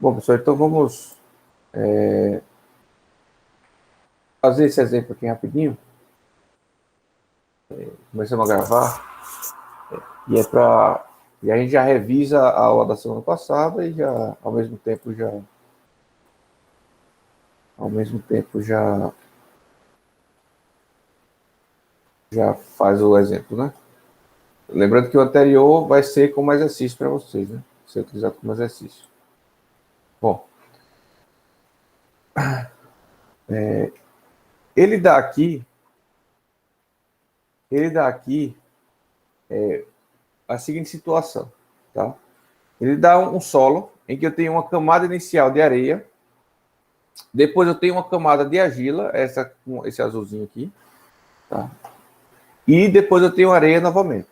Bom, pessoal, então vamos fazer esse exemplo aqui rapidinho. Começamos a gravar. E é para. E a gente já revisa a aula da semana passada e já, ao mesmo tempo, já faz o exemplo, né? Lembrando que o anterior vai ser como exercício para vocês, né? Ser utilizado como exercício. Bom, ele dá aqui a seguinte situação, tá? Ele dá um solo em que eu tenho uma camada inicial de areia, depois eu tenho uma camada de argila, esse azulzinho aqui, tá? E depois eu tenho areia novamente.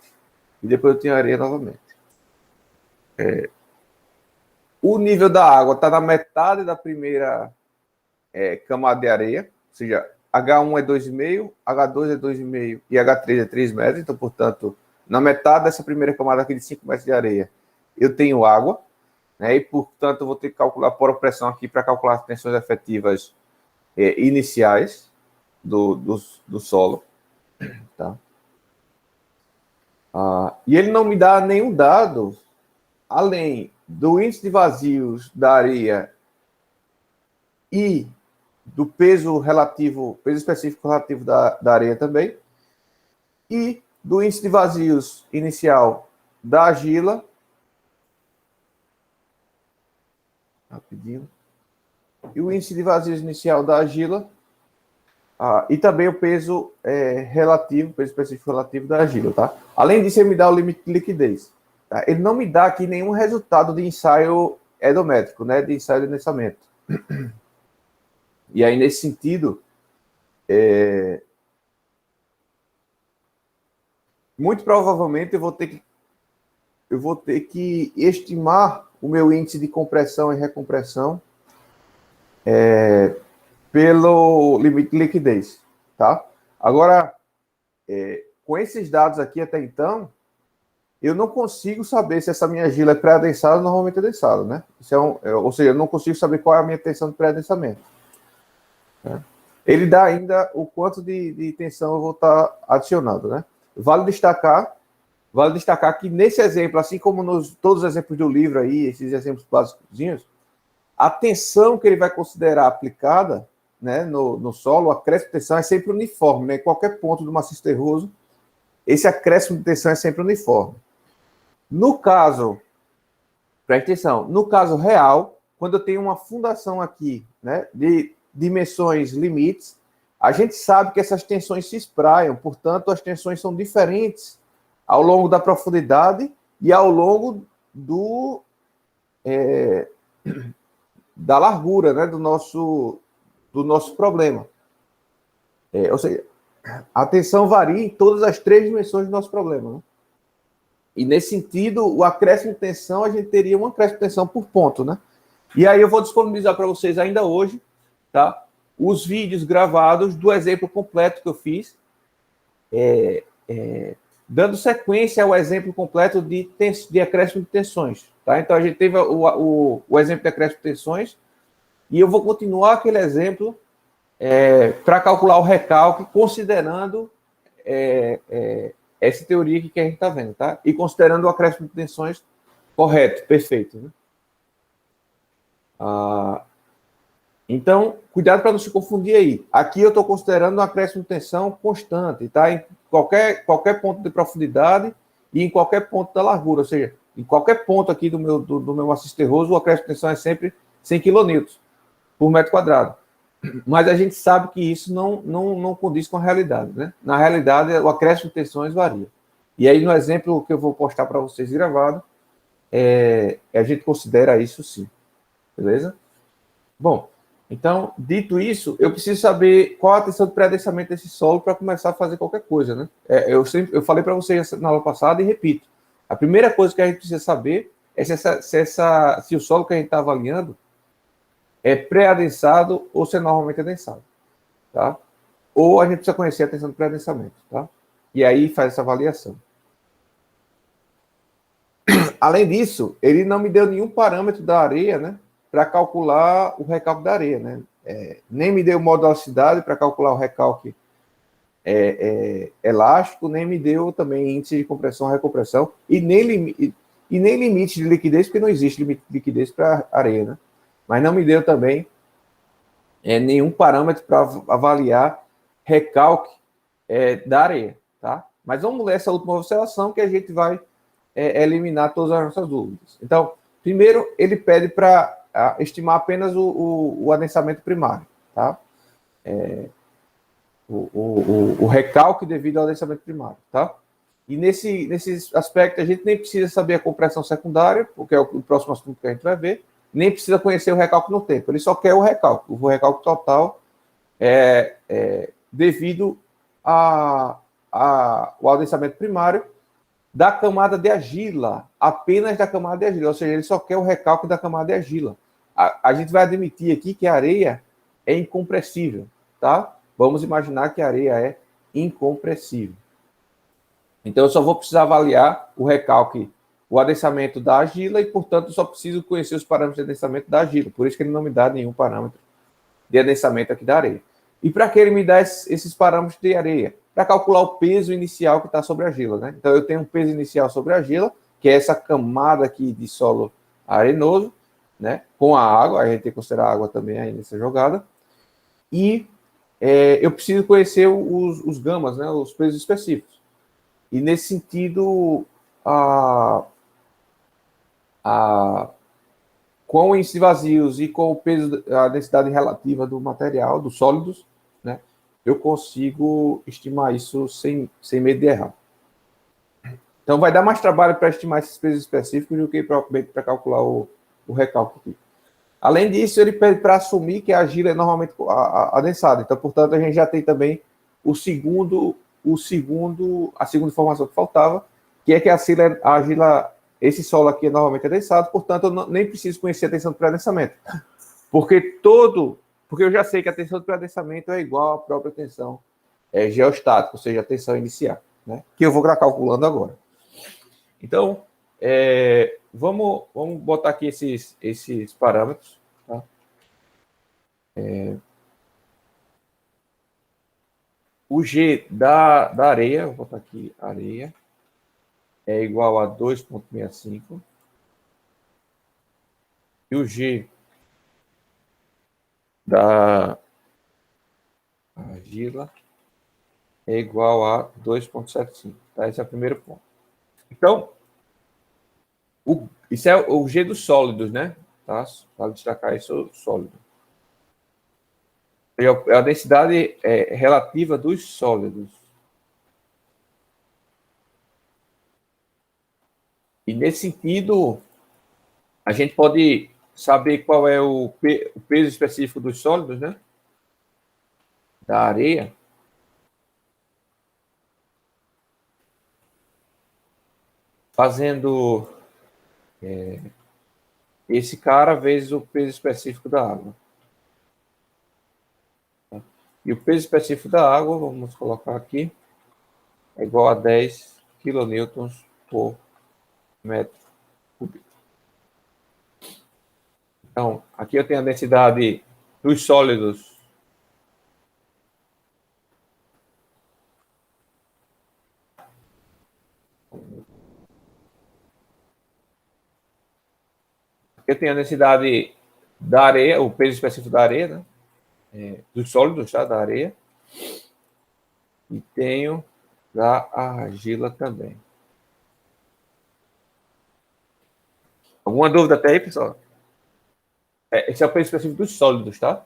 O nível da água está na metade da primeira camada de areia, ou seja, H1 é 2,5, H2 é 2,5 e H3 é 3 metros. Então, portanto, na metade dessa primeira camada aqui de 5 metros de areia, eu tenho água, né? E, portanto, eu vou ter que calcular por pressão aqui para calcular as tensões efetivas iniciais do solo. Tá? E ele não me dá nenhum dado além do índice de vazios da areia e do peso específico relativo da areia também, e do índice de vazios inicial da argila, rapidinho, e o índice de vazios inicial da argila, e também o peso peso específico relativo da argila, tá? Além disso, ele me dá o limite de liquidez. Tá? Ele não me dá aqui nenhum resultado de ensaio edométrico, né? De ensaio de densamento. E aí, nesse sentido, muito provavelmente eu vou ter que estimar o meu índice de compressão e recompressão pelo limite de liquidez, tá? Agora, com esses dados aqui até então, eu não consigo saber se essa minha argila é pré-adensada ou normalmente adensada, né? Isso ou seja, eu não consigo saber qual é a minha tensão de pré-adensamento. Né? Ele dá ainda o quanto de tensão eu vou estar adicionando, né? Vale destacar que nesse exemplo, assim como todos os exemplos do livro aí, esses exemplos básicos, a tensão que ele vai considerar aplicada, né, no solo, o acréscimo de tensão é sempre uniforme, né? Em qualquer ponto do maciço terroso, esse acréscimo de tensão é sempre uniforme. No caso, preste atenção, no caso real, quando eu tenho uma fundação aqui, né, de dimensões limites, a gente sabe que essas tensões se espraiam, portanto, as tensões são diferentes ao longo da profundidade e ao longo da largura, né, do nosso problema. Ou seja, a tensão varia em todas as 3 dimensões do nosso problema. Né? E nesse sentido, o acréscimo de tensão, a gente teria um acréscimo de tensão por ponto. Né? E aí eu vou disponibilizar para vocês ainda hoje, tá, os vídeos gravados do exemplo completo que eu fiz, dando sequência ao exemplo completo de acréscimo de tensões. Tá? Então, a gente teve o exemplo de acréscimo de tensões, e eu vou continuar aquele exemplo para calcular o recalque, considerando essa teoria aqui que a gente está vendo, tá? E considerando o acréscimo de tensões correto, perfeito. Né? Então, cuidado para não se confundir aí. Aqui eu estou considerando um acréscimo de tensão constante, tá? Em qualquer ponto de profundidade e em qualquer ponto da largura. Ou seja, em qualquer ponto aqui do meu maciço terroso, o acréscimo de tensão é sempre 100 kN por metro quadrado. Mas a gente sabe que isso não condiz com a realidade, né? Na realidade, o acréscimo de tensões varia. E aí, no exemplo que eu vou postar para vocês gravado, a gente considera isso sim. Beleza? Bom, então, dito isso, eu preciso saber qual a tensão de pré-adensamento desse solo para começar a fazer qualquer coisa, né? Eu falei para vocês na aula passada e repito. A primeira coisa que a gente precisa saber é se o solo que a gente está avaliando é pré-adensado ou se é normalmente adensado, tá? Ou a gente precisa conhecer a tensão de pré-adensamento, tá? E aí faz essa avaliação. Além disso, ele não me deu nenhum parâmetro da areia, né? para calcular o recalque da areia, né? Nem me deu modularidade para calcular o recalque elástico, nem me deu também índice de compressão, recompressão, e nem limite de liquidez, porque não existe limite de liquidez para areia, né? Mas não me deu também nenhum parâmetro para avaliar recalque da areia, tá? Mas vamos ler essa última observação que a gente vai eliminar todas as nossas dúvidas. Então, primeiro, ele pede para estimar apenas o adensamento primário, tá? O recalque devido ao adensamento primário, tá? E nesse aspecto, a gente nem precisa saber a compressão secundária, porque é o próximo assunto que a gente vai ver, nem precisa conhecer o recalque no tempo, ele só quer o recalque total devido ao adensamento primário da camada de argila, apenas da camada de argila, ou seja, ele só quer o recalque da camada de argila. A gente vai admitir aqui que a areia é incompressível, tá? Vamos imaginar que a areia é incompressível. Então, eu só vou precisar avaliar o recalque, o adensamento da argila e, portanto, só preciso conhecer os parâmetros de adensamento da argila. Por isso que ele não me dá nenhum parâmetro de adensamento aqui da areia. E para que ele me dá esses parâmetros de areia? Para calcular o peso inicial que está sobre a argila, né? Então, eu tenho um peso inicial sobre a argila, que é essa camada aqui de solo arenoso, né? Com a água, a gente tem que considerar a água também aí nessa jogada. E eu preciso conhecer os gamas, né? Os pesos específicos. E, nesse sentido, com o índice de vazios e com o peso, a densidade relativa do material, dos sólidos, né, eu consigo estimar isso sem medo de errar. Então, vai dar mais trabalho para estimar esses pesos específicos do que propriamente para calcular o recalque aqui. Além disso, ele pede para assumir que a argila é normalmente adensada. Então, portanto, a gente já tem também a segunda informação que faltava, que é que a argila, esse solo aqui é normalmente adensado, portanto, eu nem preciso conhecer a tensão de pré-adensamento. Porque eu já sei que a tensão de pré-adensamento é igual à própria tensão geostática, ou seja, a tensão inicial, né? Que eu vou estar calculando agora. Então, vamos botar aqui esses parâmetros. Tá? O G da areia, vou botar aqui areia, é igual a 2,65. E o G da argila é igual a 2,75. Tá? Esse é o primeiro ponto. Então, isso é o G dos sólidos, né? Tá? Para destacar isso, sólido. É a densidade relativa dos sólidos. E, nesse sentido, a gente pode saber qual é o peso específico dos sólidos, né? Da areia. Fazendo esse cara vezes o peso específico da água. E o peso específico da água, vamos colocar aqui, é igual a 10 kN por metro cúbico. Então, aqui eu tenho a densidade dos sólidos. Aqui eu tenho a densidade da areia, o peso específico da areia, né? Dos sólidos, tá? Da areia. E tenho da argila também. Alguma dúvida até aí, pessoal? Esse é o peso específico dos sólidos, tá?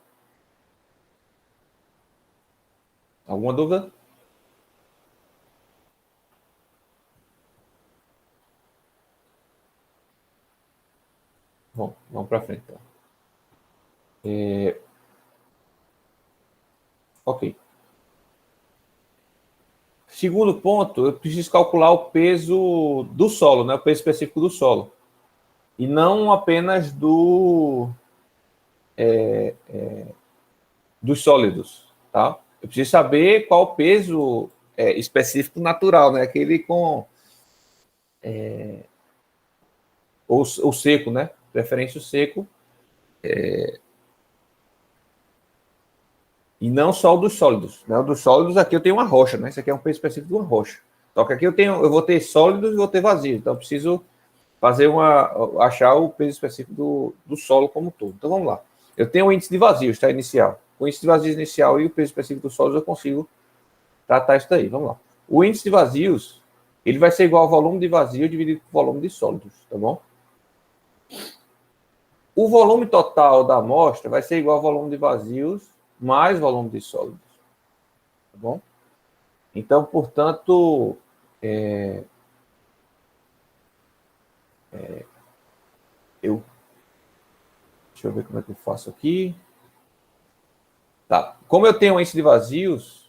Alguma dúvida? Bom, vamos para frente. Então. Ok. Segundo ponto, eu preciso calcular o peso do solo, né? O peso específico do solo. E não apenas dos sólidos, tá? Eu preciso saber qual o peso específico natural, né? Aquele com o seco, né? Preferência o seco, E não só o dos sólidos. Né? O dos sólidos aqui eu tenho uma rocha, né? Isso aqui é um peso específico de uma rocha. Só que aqui eu vou ter sólidos e vou ter vazios. Então eu preciso achar o peso específico do solo como um todo. Então vamos lá. Eu tenho o índice de vazios, tá? Inicial. Com o índice de vazios inicial e o peso específico dos sólidos eu consigo tratar isso daí. Vamos lá. O índice de vazios, ele vai ser igual ao volume de vazio dividido pelo volume de sólidos, tá bom? O volume total da amostra vai ser igual ao volume de vazios mais volume de sólidos, tá bom? Então, portanto, deixa eu ver como é que eu faço aqui. Tá. Como eu tenho um índice de vazios,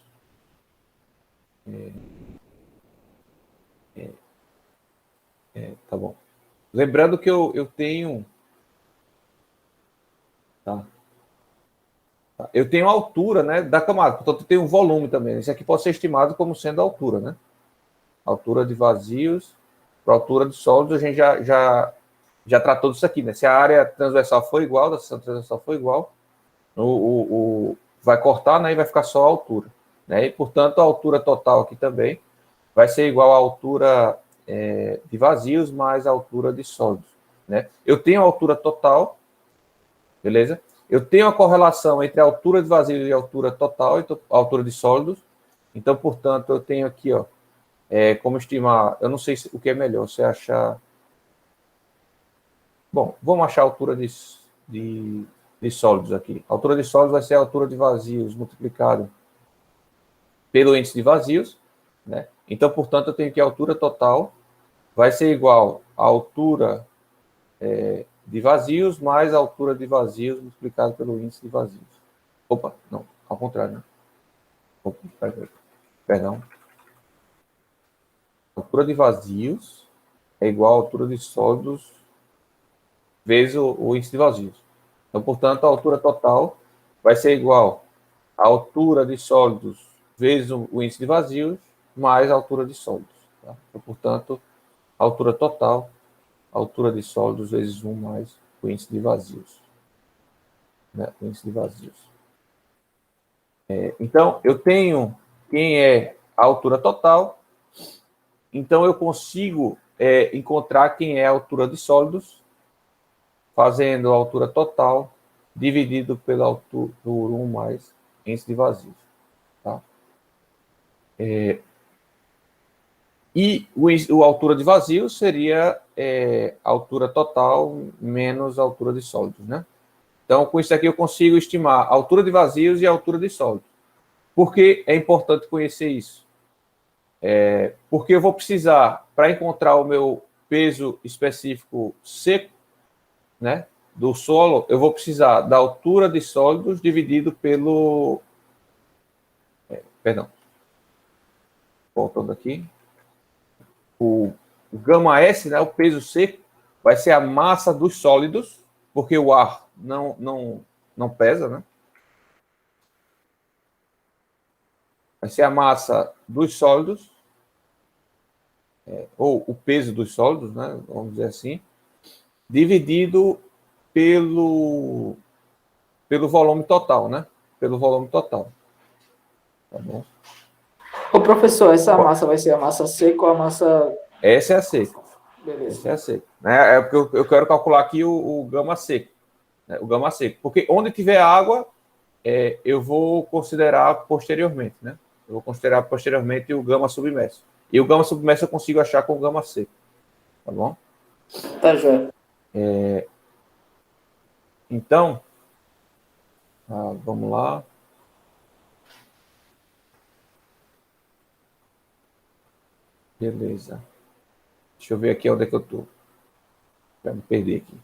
tá bom. Lembrando que eu tenho... Tá. Eu tenho a altura, né, da camada, portanto eu tenho um volume também. Isso aqui pode ser estimado como sendo a altura, né? Altura de vazios para a altura de sólidos, a gente já tratou disso aqui, né? Se a área transversal for igual, a seção transversal for igual, vai cortar, né, e vai ficar só a altura. Né? E, portanto, a altura total aqui também vai ser igual à altura de vazios mais a altura de sólidos. Né? Eu tenho a altura total, beleza? Eu tenho a correlação entre a altura de vazios e a altura total, então, a altura de sólidos. Então, portanto, eu tenho aqui, ó, como estimar, eu não sei o que é melhor, você achar... Bom, vamos achar a altura de sólidos aqui. A altura de sólidos vai ser a altura de vazios multiplicado pelo índice de vazios, né? Então, portanto, eu tenho que a altura total vai ser igual à altura de vazios mais a altura de vazios multiplicado pelo índice de vazios. Opa, não, ao contrário, né? Opa, perdão. A altura de vazios é igual à altura de sólidos vezes o índice de vazios. Então, portanto, a altura total vai ser igual à altura de sólidos vezes o índice de vazios mais a altura de sólidos. Tá? Então, portanto, a altura total, a altura de sólidos vezes 1 mais o índice de vazios. Né? O índice de vazios. Então, eu tenho quem é a altura total, então eu consigo encontrar quem é a altura de sólidos, fazendo a altura total dividido pela altura por 1 mais índice de vazios. Tá? E a altura de vazios seria a altura total menos a altura de sólidos, né? Então, com isso aqui eu consigo estimar a altura de vazios e a altura de sólidos. Por que é importante conhecer isso? Porque eu vou precisar, para encontrar o meu peso específico seco, né, do solo, eu vou precisar da altura de sólidos dividido pelo... Perdão. Voltando aqui. O gama S, né, o peso seco, vai ser a massa dos sólidos, porque o ar não pesa, né? Vai ser a massa dos sólidos, ou o peso dos sólidos, né, vamos dizer assim, dividido pelo volume total, né? Pelo volume total. Tá bom? Ô, professor, essa massa vai ser a massa seca ou a massa... Essa é a seca. Beleza. Essa é a seca. Né? É porque eu quero calcular aqui o gama seco. Né? O gama seco. Porque onde tiver água, eu vou considerar posteriormente, né? Eu vou considerar posteriormente o gama submerso. E o gama submerso eu consigo achar com o gama seco. Tá bom? Tá, joia. Então, vamos lá. Beleza. Deixa eu ver aqui onde é que eu estou. Para me perder aqui.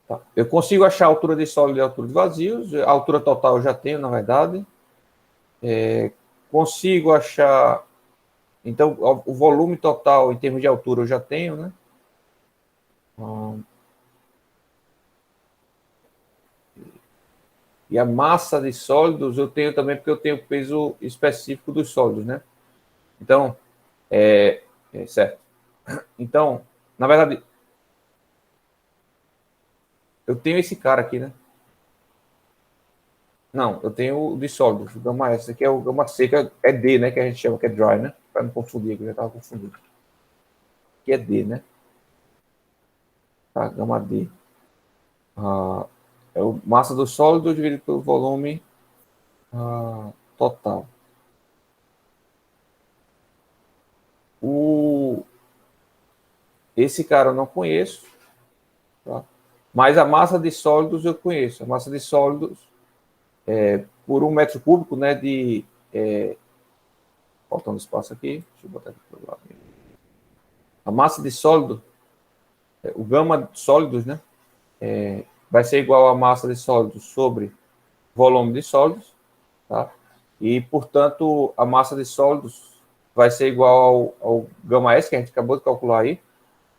Tá. Eu consigo achar a altura de sólido e a altura de vazios. A altura total eu já tenho, na verdade. Consigo achar... Então, o volume total, em termos de altura, eu já tenho, né? E a massa de sólidos eu tenho também, porque eu tenho o peso específico dos sólidos, né? Então, certo. Então, na verdade, eu tenho esse cara aqui, né? Não, eu tenho o de sólidos, o gama S, que é o gama C, que é D, né? Que a gente chama que é dry, né? Para não confundir, que eu já estava confundindo. Que é D, né? Tá, gama D. É o massa do sólido dividido pelo volume total. Esse cara eu não conheço, tá? Mas a massa de sólidos eu conheço. A massa de sólidos, por 1 metro cúbico, né? Faltando espaço aqui. Deixa eu botar aqui para o lado. A massa de sólido, o gama de sólidos, né? Vai ser igual a massa de sólidos sobre volume de sólidos, tá? E, portanto, a massa de sólidos vai ser igual ao gama S, que a gente acabou de calcular aí,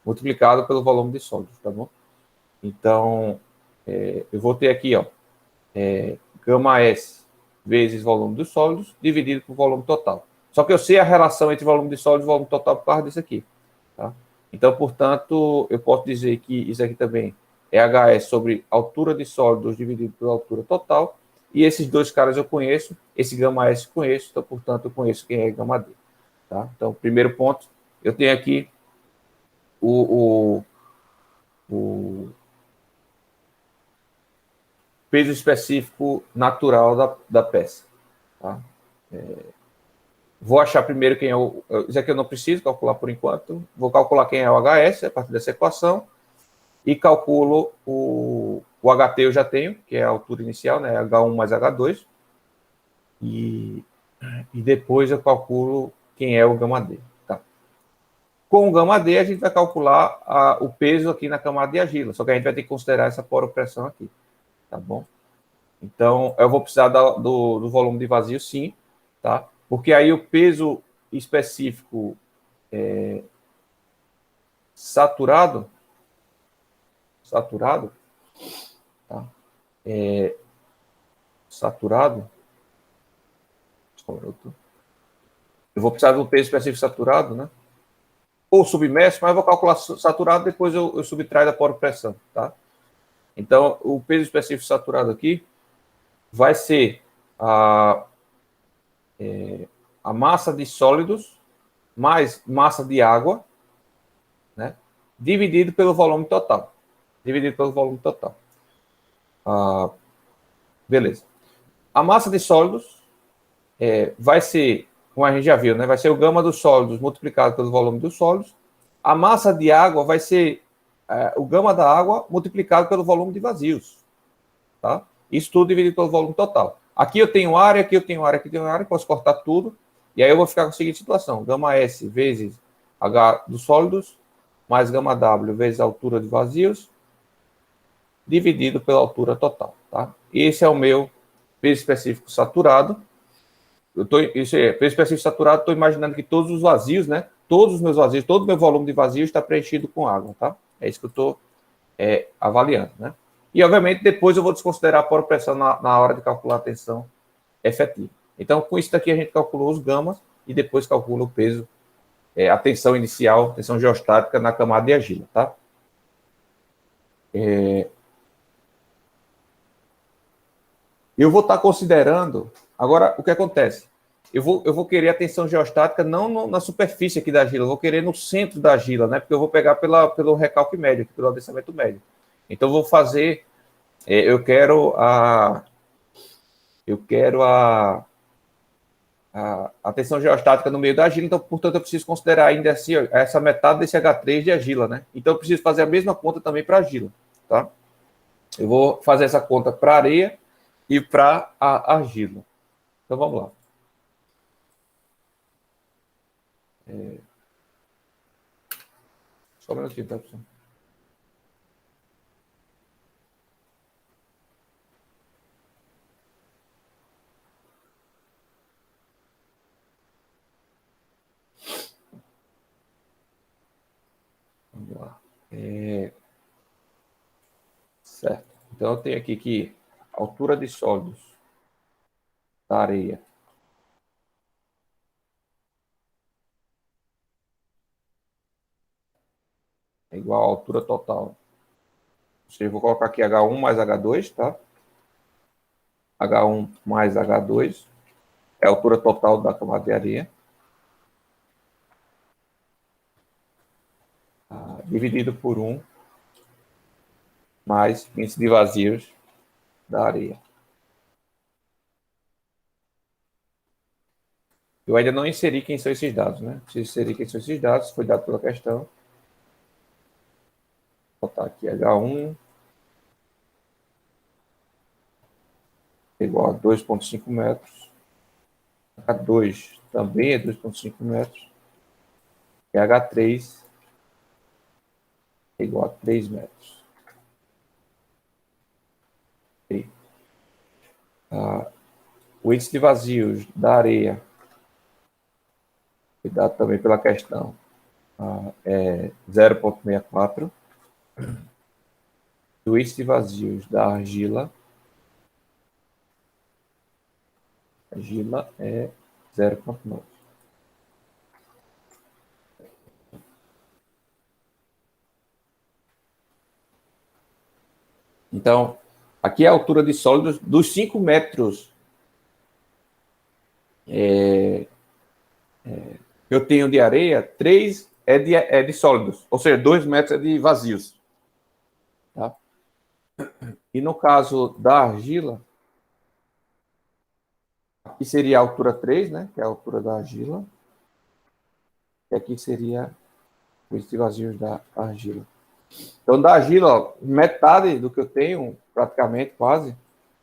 multiplicado pelo volume de sólidos, tá bom? Então, eu vou ter aqui, ó, gama S vezes volume dos sólidos, dividido por volume total. Só que eu sei a relação entre volume de sólidos e volume total por causa disso aqui, tá? Então, portanto, eu posso dizer que isso aqui também é HS sobre altura de sólidos dividido pela altura total, e esses dois caras eu conheço, esse gama S eu conheço, então, portanto, eu conheço quem é gama D, tá? Então, primeiro ponto, eu tenho aqui o peso específico natural da peça, tá? Vou achar primeiro quem é o... Isso aqui eu não preciso calcular por enquanto. Vou calcular quem é o HS a partir dessa equação e calculo o HT eu já tenho, que é a altura inicial, né? H1 mais H2. E depois eu calculo quem é o gama D. Tá? Com o gama D, a gente vai calcular o peso aqui na camada de argila, só que a gente vai ter que considerar essa poropressão aqui. Tá bom? Então, eu vou precisar do volume de vazio, sim, tá? Porque aí o peso específico saturado, tá? Saturado, eu vou precisar do peso específico saturado, né? Ou submerso, mas eu vou calcular saturado, depois eu subtraio da poropressão, tá? Então, o peso específico saturado aqui vai ser a massa de sólidos mais massa de água, né? Dividido pelo volume total. Dividido pelo volume total. Beleza. A massa de sólidos vai ser, como a gente já viu, né? Vai ser o gama dos sólidos multiplicado pelo volume dos sólidos. A massa de água vai ser o gama da água multiplicado pelo volume de vazios. Tá? Isso tudo dividido pelo volume total. Aqui eu tenho área, aqui eu tenho área, aqui eu tenho área, posso cortar tudo. E aí eu vou ficar com a seguinte situação: gama S vezes H dos sólidos, mais gama W vezes a altura de vazios, dividido pela altura total. Tá? Esse é o meu peso específico saturado. Isso é, peso específico saturado, estou imaginando que todos os vazios, né? Todos os meus vazios, todo o meu volume de vazio está preenchido com água, tá? É isso que eu estou avaliando, né? E, obviamente, depois eu vou desconsiderar a poropressão na hora de calcular a tensão efetiva. Então, com isso daqui, a gente calculou os gamas e depois calcula o peso, a tensão inicial, tensão geostática na camada de argila, tá? Eu vou estar considerando... Agora, o que acontece? Eu vou querer a tensão geostática não na superfície aqui da argila, eu vou querer no centro da argila, né? Porque eu vou pegar pelo recalque médio, pelo adensamento médio. Então, eu vou fazer... eu quero a tensão geostática no meio da argila, então, portanto, eu preciso considerar ainda assim essa metade desse H3 de argila, né? Então, eu preciso fazer a mesma conta também para argila, tá? Eu vou fazer essa conta para areia e para a argila. Então, vamos lá. Só um minutinho, tá, pessoal? Vamos lá. Certo. Então, eu tenho aqui que a altura de sólidos da areia é igual à altura total Ou seja, eu vou colocar aqui H1 mais H2, tá? H1 mais H2 é a altura total da camada de areia. Dividido por 1 mais índice de vazios da areia. Eu ainda não inseri quem são esses dados, né? Preciso inserir quem são esses dados, foi dado pela questão. Vou botar aqui H1 igual a 2,5 metros. H2 também é 2,5 metros. E H3 é igual a 3 metros. O índice de vazios da areia, que dado também pela questão, é 0,64. O índice de vazios da argila é 0,9. Então, aqui é a altura de sólidos dos 5 metros que eu tenho de areia, 3 é de sólidos, ou seja, 2 metros é de vazios. Tá? E no caso da argila, aqui seria a altura 3, né, que é a altura da argila, e aqui seria o índice de vazios da argila. Então, da argila, ó, metade do que eu tenho, praticamente, quase,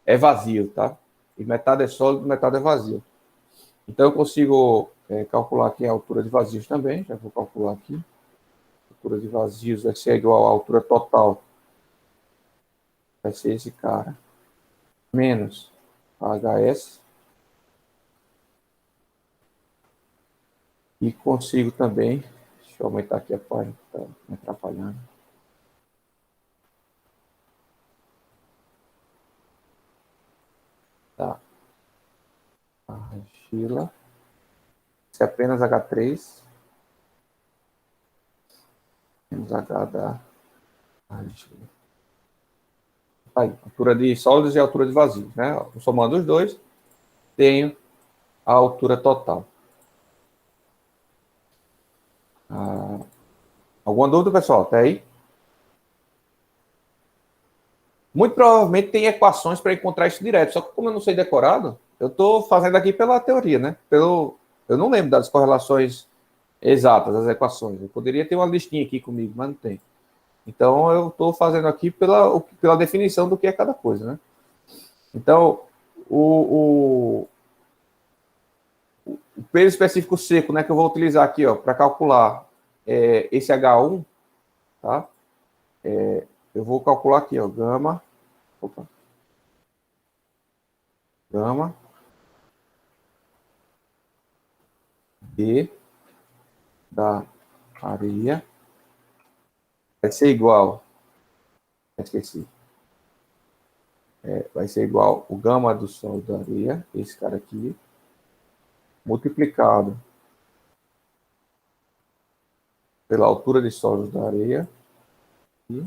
é vazio, tá? E metade é sólido, metade é vazio. Então, eu consigo calcular aqui a altura de vazios também. Já vou calcular aqui. A altura de vazios vai ser igual à altura total. Vai ser esse cara. Menos HS. E consigo também... Deixa eu aumentar aqui a página, que está me atrapalhando. Tá. Argila. Isso é apenas H3. Menos H da argila. Aí, altura de sólidos e altura de vazios, né? Somando os dois, tenho a altura total. Alguma dúvida, pessoal? Até aí? Muito provavelmente tem equações para encontrar isso direto, só que como eu não sei decorado, eu estou fazendo aqui pela teoria, né? Eu não lembro das correlações exatas, das equações. Eu poderia ter uma listinha aqui comigo, mas não tem. Então, eu estou fazendo aqui pela definição do que é cada coisa, né? Então, o peso específico seco, né, que eu vou utilizar aqui, ó, para calcular esse H1, tá? Eu vou calcular aqui, ó, gama D da areia vai ser igual, esqueci, vai ser igual o gama do solo da areia, esse cara aqui, multiplicado pela altura de solos da areia e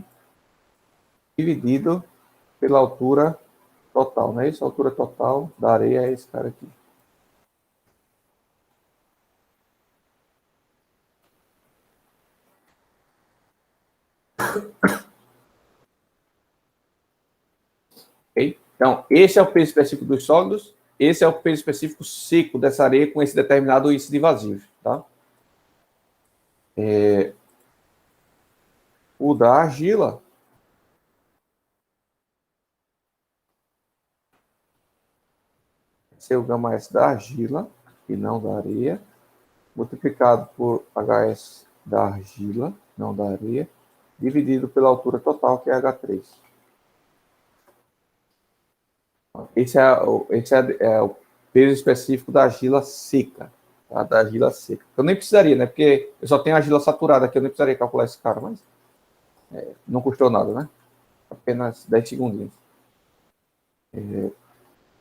dividido pela altura total, não é isso? A altura total da areia é esse cara aqui. Okay? Então, esse é o peso específico dos sólidos, esse é o peso específico seco dessa areia com esse determinado índice de vazios, tá? O da argila ser o gama S da argila, e não da areia, multiplicado por HS da argila, não da areia, dividido pela altura total, que é H3. Esse é o peso específico da argila seca, tá? Da argila seca. Eu nem precisaria, né? Porque eu só tenho argila saturada aqui, eu nem precisaria calcular esse cara, mas não custou nada, né? Apenas 10 segundinhos.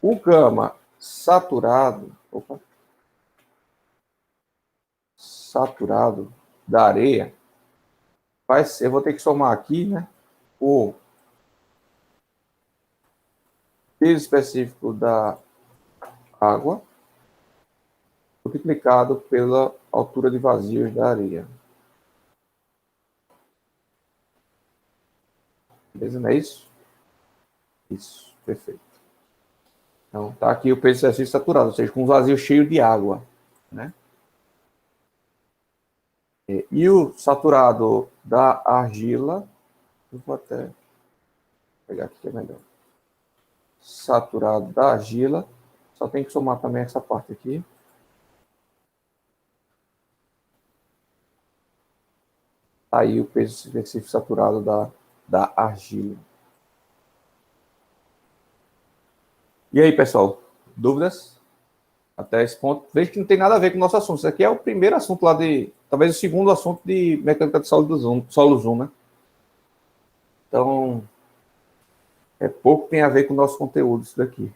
O gama saturado, saturado da areia, eu vou ter que somar aqui, né? O peso específico da água multiplicado pela altura de vazios da areia. Beleza, não é isso? Isso, perfeito. Então, tá aqui o peso excessivo saturado, ou seja, com um vazio cheio de água, né? E o saturado da argila, eu vou até pegar aqui que é melhor. Saturado da argila, só tem que somar também essa parte aqui. Aí o peso específico saturado da argila. E aí, pessoal, dúvidas? Até esse ponto, vejo que não tem nada a ver com o nosso assunto. Isso aqui é o primeiro assunto lá talvez o segundo assunto de mecânica de solo zoom, né? Então, pouco tem a ver com o nosso conteúdo isso daqui.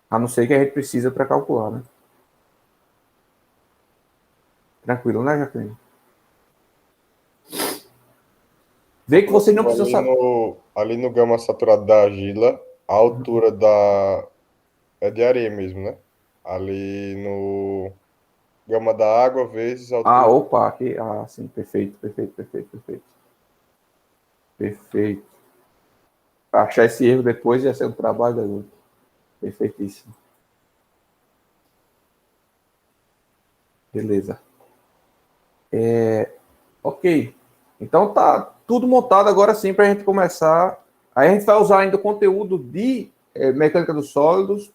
A não ser que a gente precisa para calcular, né? Tranquilo, né, Jacqueline? Vê que você não precisa saber. Ali no gama saturado da argila, a altura é de areia mesmo, né? Ali no gama da água vezes a altura. Opa, aqui. Sim, perfeito. Perfeito. Para achar esse erro depois ia ser um trabalho da luta. Perfeitíssimo. Beleza. Ok. Então tá tudo montado agora sim para a gente começar. Aí a gente vai usar ainda o conteúdo de mecânica dos sólidos,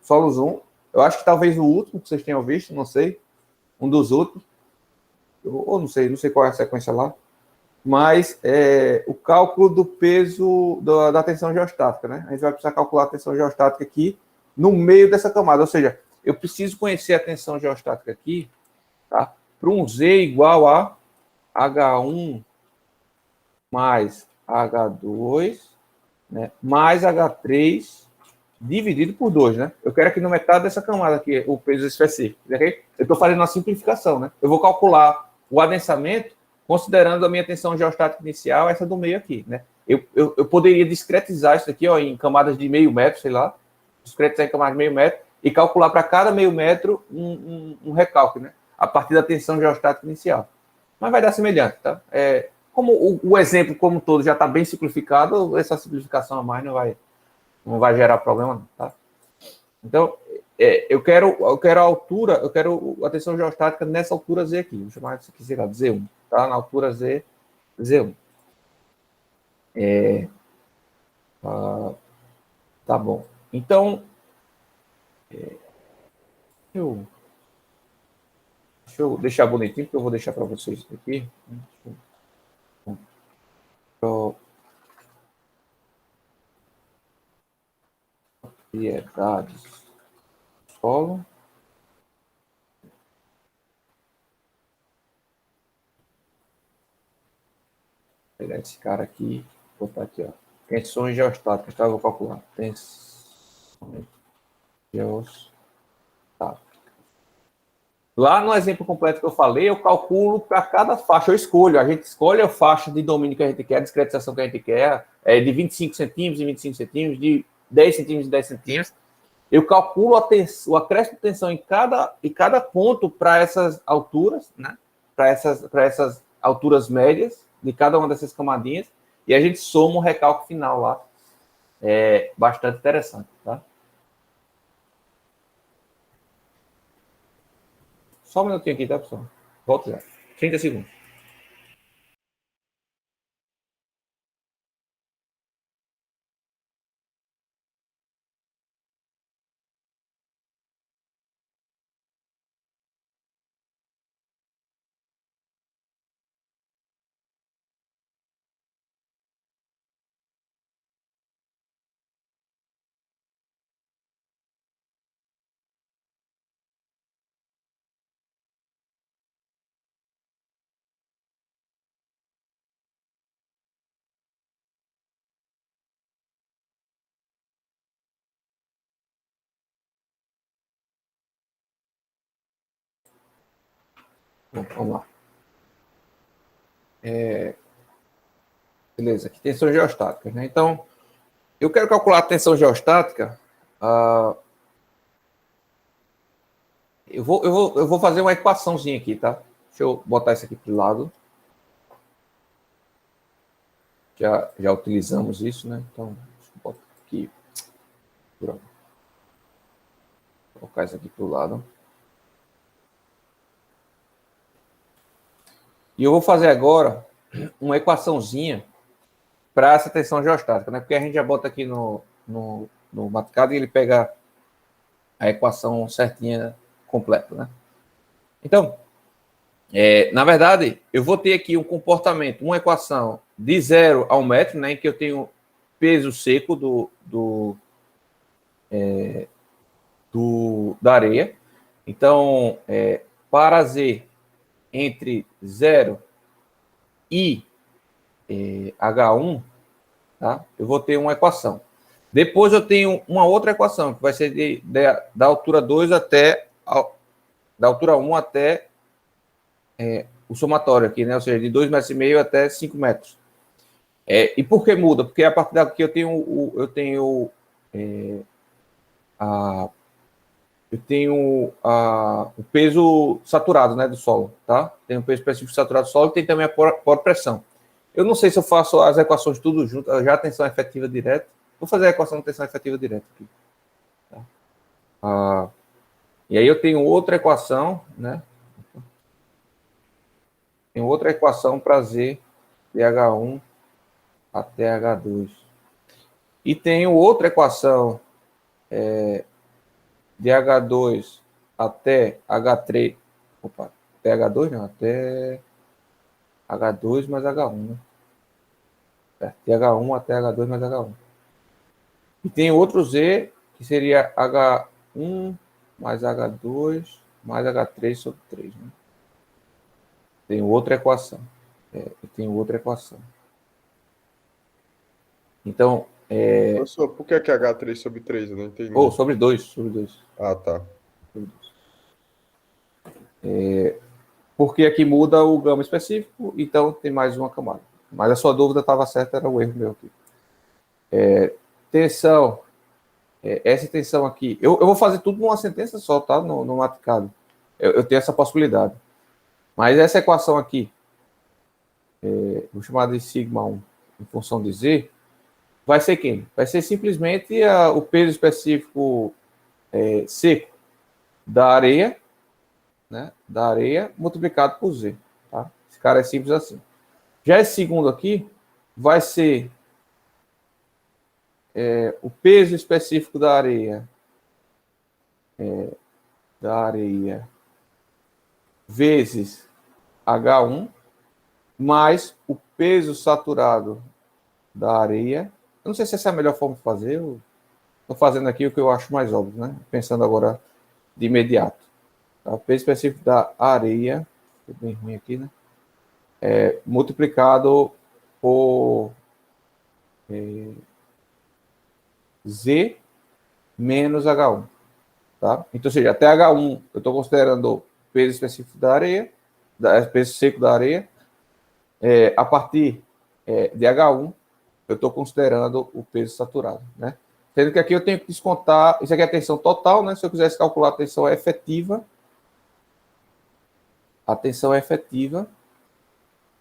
Solos 1. Eu acho que talvez o último que vocês tenham visto, não sei. Um dos últimos. Ou não sei qual é a sequência lá. Mas o cálculo do peso da tensão geostática, né? A gente vai precisar calcular a tensão geostática aqui no meio dessa camada. Ou seja, eu preciso conhecer a tensão geostática aqui, tá? Para um Z igual a H1 mais H2, né, mais H3 dividido por 2, né? Eu quero aqui no metade dessa camada aqui o peso específico. Okay? Eu estou fazendo uma simplificação, né? Eu vou calcular o adensamento considerando a minha tensão geostática inicial, essa do meio aqui, né? Eu poderia discretizar isso aqui, ó, em camadas de meio metro, sei lá, discretizar em camadas de meio metro e calcular para cada meio metro um recálculo, né? A partir da tensão geostática inicial. Mas vai dar semelhante, tá? Como o exemplo como todo já está bem simplificado, essa simplificação a mais não vai gerar problema, não, tá? Então, eu quero a altura, eu quero a tensão geostática nessa altura Z aqui. Vou chamar isso aqui, sei lá, Z1, tá? Na altura Z1. Tá bom. Então, deixa eu deixar bonitinho, porque eu vou deixar para vocês isso aqui. Propriedades do solo. Vou pegar esse cara aqui, botar aqui, ó. Tensões geostáticas, tá? Eu vou calcular. Tensões geostáticas. Lá no exemplo completo que eu falei, eu calculo para cada faixa, eu escolho. A gente escolhe a faixa de domínio que a gente quer, a discretização que a gente quer, de 25 centímetros em 25 centímetros, de 10 centímetros em 10 centímetros. Eu calculo o acréscimo de tensão em cada ponto para essas alturas, né? Para essas alturas médias de cada uma dessas camadinhas, e a gente soma o recálculo final lá. É bastante interessante, tá? Só um minutinho aqui, tá, pessoal? Volto já. 30 segundos. Bom, vamos lá. Beleza, aqui tensões geostáticas, né? Então, Eu quero calcular a tensão geostática. Eu vou fazer uma equaçãozinha aqui, tá? Deixa eu botar isso aqui para o lado. Já utilizamos isso, né? Então, deixa eu botar aqui. Pronto. Vou colocar isso aqui para o lado. E eu vou fazer agora uma equaçãozinha para essa tensão geostática, né? Porque a gente já bota aqui no Matcad e ele pega a equação certinha, completa, né? Então, na verdade, eu vou ter aqui um comportamento, uma equação de 0 a 1 metro, né? Em que eu tenho peso seco da areia. Então, para Z entre 0 e H1, tá? Eu vou ter uma equação. Depois eu tenho uma outra equação, que vai ser da altura 2 até da altura 1 até o somatório aqui, né? Ou seja, de 2,5 metros até 5 metros. E por que muda? Porque a partir daqui eu tenho o peso saturado, né, do solo, tá? Tem o peso específico saturado do solo e tem também a pressão. Eu não sei se eu faço as equações tudo junto, já a tensão efetiva direta. Vou fazer a equação de tensão efetiva direta aqui. Tá? E aí eu tenho outra equação, né? Tem outra equação para Z de H1 até H2. E tenho outra equação de H2 até H3. Opa, até H2 não, até H2 mais H1, né? De H1 até H2 mais H1. E tem outro Z, que seria H1 mais H2 mais H3 sobre 3, né? Tem outra equação. Eu tenho outra equação. Então, Professor, por que é H3 sobre 3? Eu não entendi. sobre 2. Ah, tá. Porque aqui muda o gama específico, então tem mais uma camada. Mas a sua dúvida estava certa, era o erro meu aqui. Tensão. Essa tensão aqui. Eu vou fazer tudo numa sentença só, tá? No Matcad. Eu tenho essa possibilidade. Mas essa equação aqui, vou chamar de sigma 1 em função de Z, vai ser quem? Vai ser simplesmente o peso específico seco da areia, né? Da areia multiplicado por Z. Tá? Esse cara é simples assim. Já esse segundo aqui vai ser o peso específico da areia vezes H1 mais o peso saturado da areia. Eu não sei se essa é a melhor forma de fazer. Eu estou fazendo aqui o que eu acho mais óbvio, né? Pensando agora de imediato. Tá? O peso específico da areia, bem ruim aqui, né? Multiplicado por Z menos H1. Tá? Então, ou seja, até H1 eu estou considerando o peso específico da areia, peso seco da areia. A partir de H1, eu estou considerando o peso saturado, né? Sendo que aqui eu tenho que descontar, isso aqui é a tensão total, né? Se eu quisesse calcular a tensão efetiva,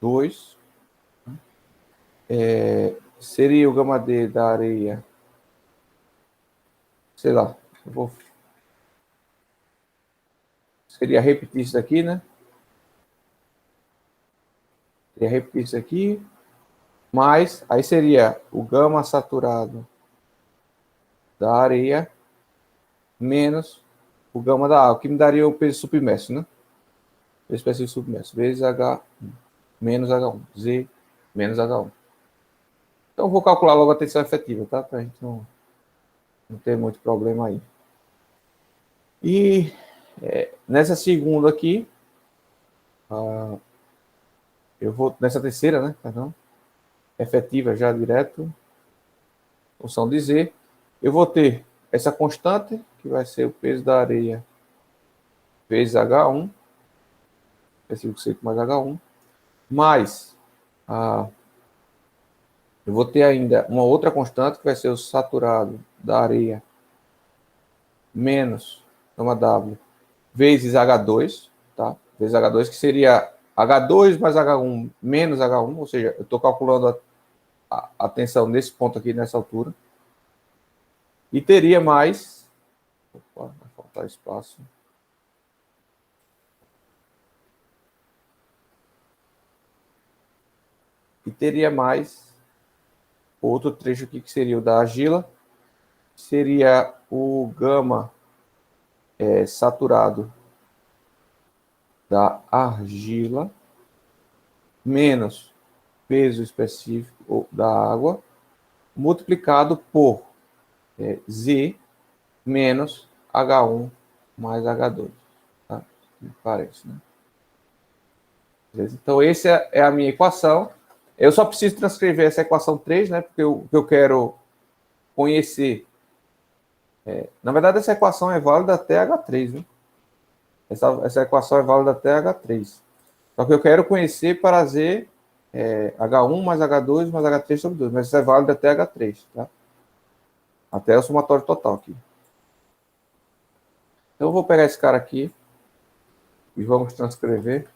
2, seria o gama D da areia, sei lá, seria repetir isso daqui, né? Seria repetir isso aqui, mas aí seria o gama saturado da areia menos o gama da água, que me daria o peso submerso, né? Peso específico submerso, vezes H menos H1, Z menos H1. Então, eu vou calcular logo a tensão efetiva, tá? Para a gente não ter muito problema aí. E nessa segunda aqui, eu vou, nessa terceira, né? Perdão, efetiva já direto, função de Z, eu vou ter essa constante, que vai ser o peso da areia vezes H1, específico seco mais H1, mais eu vou ter ainda uma outra constante, que vai ser o saturado da areia menos gama W vezes H2, tá? Vezes H2, que seria H2 mais H1 menos H1, ou seja, eu estou calculando a tensão nesse ponto aqui, nessa altura. E teria mais... Opa, vai faltar espaço. E teria mais outro trecho aqui, que seria o da argila, seria o gama saturado da argila menos peso específico da água, multiplicado por Z menos H1 mais H2. Tá? Me parece, né? Então, essa é a minha equação. Eu só preciso transcrever essa equação 3, né? Porque eu quero conhecer. Na verdade, essa equação é válida até H3, né? Essa equação é válida até H3. Só que eu quero conhecer para Z H1 mais H2 mais H3 sobre 2. Mas isso é válido até H3, tá? Até o somatório total aqui. Então, eu vou pegar esse cara aqui e vamos transcrever.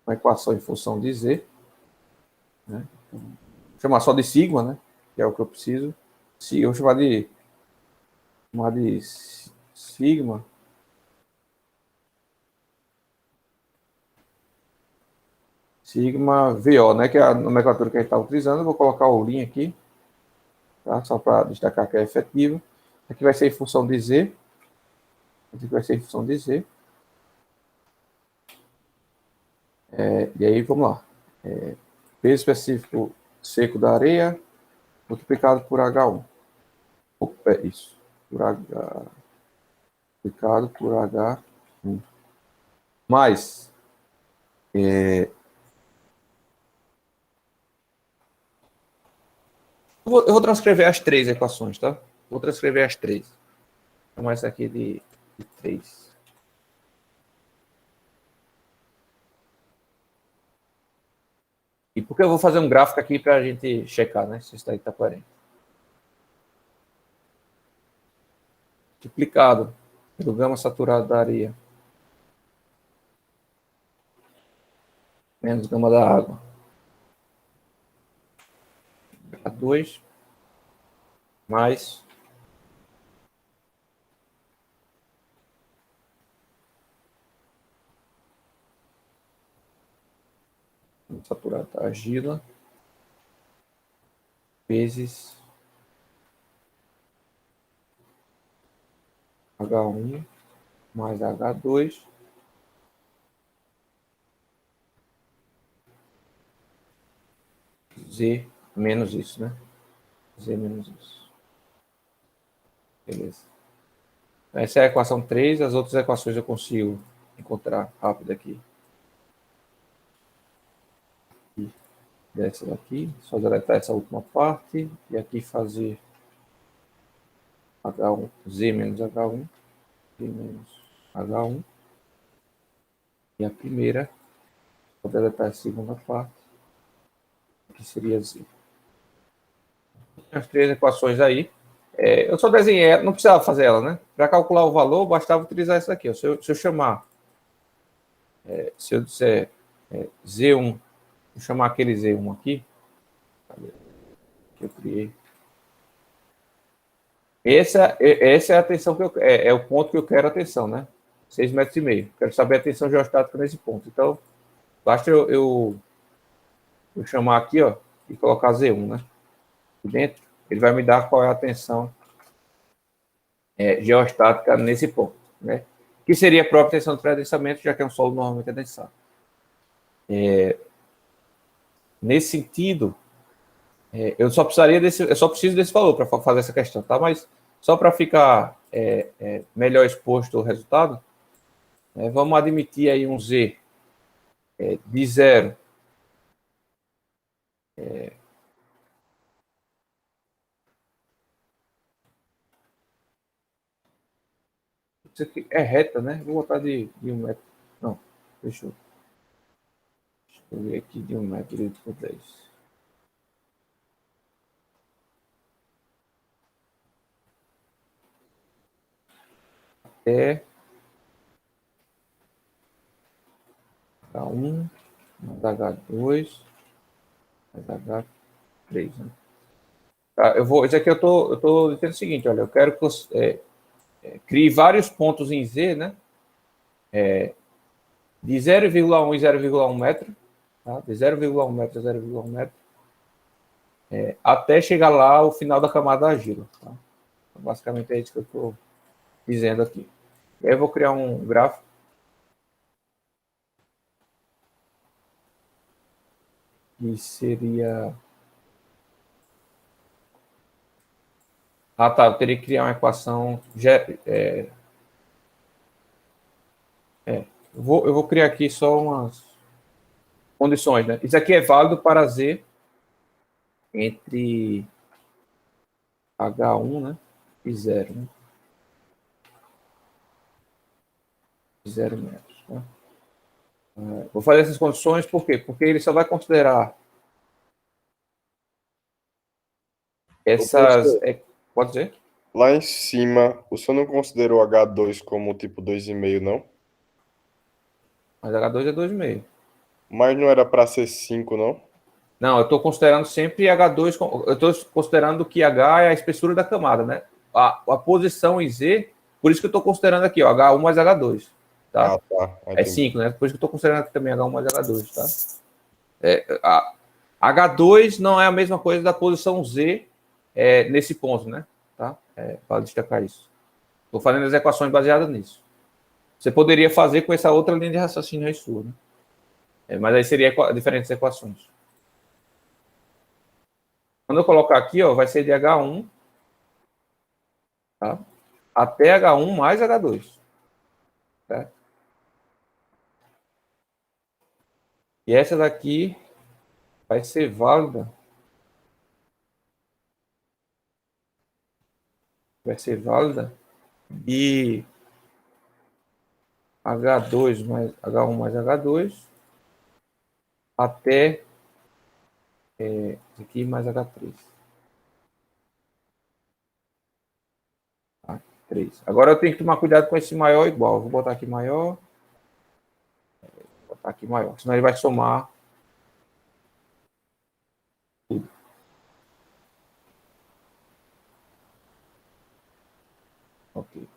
Uma equação em função de Z. Né? Vou chamar só de sigma, né? Que é o que eu preciso. Eu vou chamar de sigma. Sigma VO, né? Que é a nomenclatura que a gente está utilizando. Eu vou colocar o link aqui. Tá? Só para destacar que é efetivo. Aqui vai ser em função de Z. Aqui vai ser em função de Z. E aí, vamos lá. Peso específico seco da areia multiplicado por H1. Isso. Por H... multiplicado por H1. Mais... Eu vou transcrever as três equações, tá? Vou transcrever as três. Vou chamar essa aqui de 3. E porque eu vou fazer um gráfico aqui para a gente checar, né? Se isso daí está coerente. Multiplicado pelo gama saturado da areia menos gama da água. A2 mais saturado da argila vezes H1 mais H2 Z menos isso, né? Z menos isso. Beleza. Essa é a equação 3, as outras equações eu consigo encontrar rápido aqui. Dessa daqui, só deletar essa última parte e aqui fazer H1, Z menos H1, Z menos H1. E a primeira, vou deletar a segunda parte, que seria Z. As três equações aí. Eu só desenhei, não precisava fazer ela, né? Para calcular o valor, bastava utilizar essa aqui. Ó. Se eu chamar, se eu disser Z1, vou chamar aquele Z1 aqui, que eu criei. Essa é a tensão que é o ponto que eu quero a tensão, né? 6,5 metros. Quero saber a tensão geostática nesse ponto. Então, basta eu chamar aqui, ó, e colocar Z1, né? Aqui dentro, ele vai me dar qual é a tensão geostática nesse ponto, né? Que seria a própria tensão de pré-adensamento, já que é um solo normalmente adensado. Nesse sentido, eu só preciso desse valor para fazer essa questão, tá? Mas só para ficar melhor exposto o resultado, vamos admitir aí um Z de 0. Isso aqui é reta, né? Vou botar de 1 metro. Não, deixa eu. Vou ver aqui de 1 metro dividido por 10. Até H1 mais H2 mais H3, né? Tá, isso aqui eu tô dizendo o seguinte, olha, eu quero que você crie vários pontos em Z, né? De 0,1 e 0,1 metro, tá? De 0,1 metro a 0,1 metro, até chegar lá ao final da camada da argila. Tá? Então, basicamente é isso que eu estou dizendo aqui. E aí eu vou criar um gráfico que seria... Ah, tá, eu teria que criar uma equação... Eu vou criar aqui só umas condições, né? Isso aqui é válido para Z entre H1, né? E 0, né? 0 metros. Tá? Vou fazer essas condições, por quê? Porque ele só vai considerar essas... pode dizer? Lá em cima, o senhor não considerou H2 como tipo 2,5, não? Mas H2 é 2,5. Mas não era para ser 5, não? Não, eu estou considerando sempre H2, eu estou considerando que H é a espessura da camada, né? A posição em Z, por isso que eu estou considerando aqui, ó, H1 mais H2, tá? Ah, tá. É 5, né? Por isso que eu estou considerando aqui também H1 mais H2, tá? H2 não é a mesma coisa da posição Z nesse ponto, né? Tá? Para destacar isso. Estou fazendo as equações baseadas nisso. Você poderia fazer com essa outra linha de raciocínio aí sua, né? Mas aí seria diferentes equações. Quando eu colocar aqui, ó, vai ser de H1, tá? Até H1 mais H2. Certo? E essa daqui vai ser válida. Vai ser válida de H2 mais H1 mais H2 até aqui mais H3. Tá? 3. Agora eu tenho que tomar cuidado com esse maior igual. Vou botar aqui maior. Vou botar aqui maior. Senão ele vai somar tudo. Ok.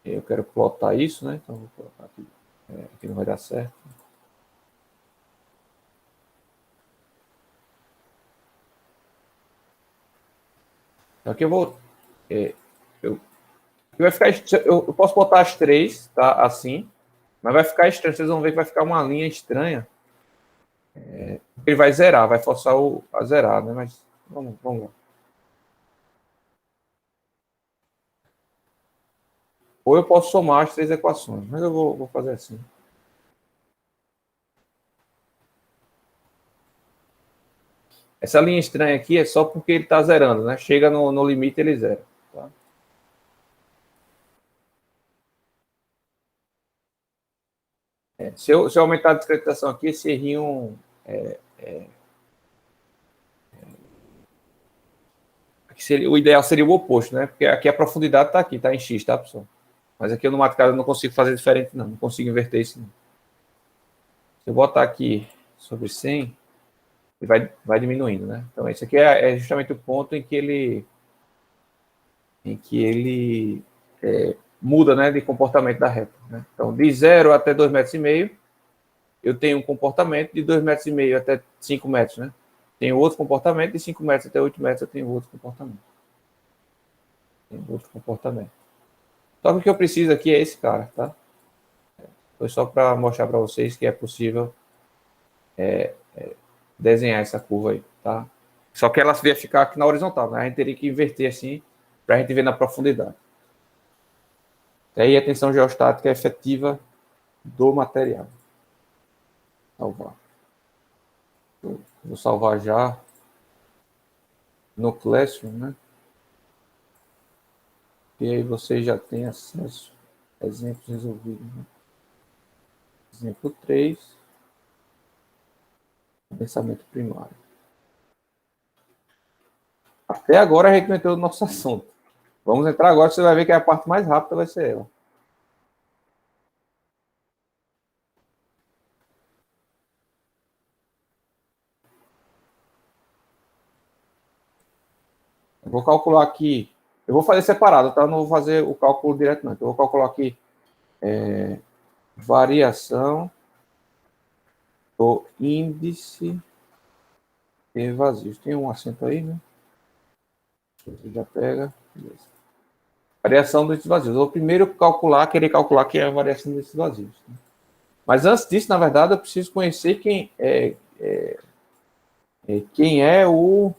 Eu quero plotar isso, né? Então vou colocar aqui. Aqui não vai dar certo. Então aqui eu vou. Vai ficar, eu posso botar as 3, tá? Assim. Mas vai ficar estranho. Vocês vão ver que vai ficar uma linha estranha. Ele vai zerar, vai forçar a zerar, né? Mas vamos lá. Ou eu posso somar as 3 equações, mas eu vou fazer assim. Essa linha estranha aqui é só porque ele está zerando, né? Chega no limite, ele zera. Tá? Se eu aumentar a discretização aqui, esse errinho... o ideal seria o oposto, né? Porque aqui a profundidade está aqui, está em X, tá, pessoal? Mas aqui no Mathcad eu não consigo fazer diferente, não. Não consigo inverter isso, não. Se eu botar aqui sobre 100, ele vai diminuindo, né? Então, esse aqui é justamente o ponto em que ele muda, né, de comportamento da reta. Né? Então, de 0 até 2,5 metros, eu tenho um comportamento de 2,5 metros até 5 metros, né? Tenho outro comportamento, de 5 metros até 8 metros eu tenho outro comportamento. Só que o que eu preciso aqui é esse cara, tá? Foi só para mostrar para vocês que é possível desenhar essa curva aí, tá? Só que ela devia ficar aqui na horizontal, né? A gente teria que inverter assim para a gente ver na profundidade. E aí a tensão geostática efetiva do material. Salvar. Vou salvar já no Classroom, né? E aí você já tem acesso Exemplos resolvidos. Né? Exemplo 3. Pensamento primário. Até agora a gente não entrou no nosso assunto. Vamos entrar agora, você vai ver que a parte mais rápida vai ser ela. Eu vou calcular aqui. Eu vou fazer separado, tá? Eu não vou fazer o cálculo direto, não. Eu vou calcular aqui variação do índice de vazios. Tem um acento aí, né? Você já pega. Beleza. Variação do índice de vazios. Eu vou primeiro querer calcular que é a variação do índice de vazios. Mas antes disso, na verdade, eu preciso conhecer quem é o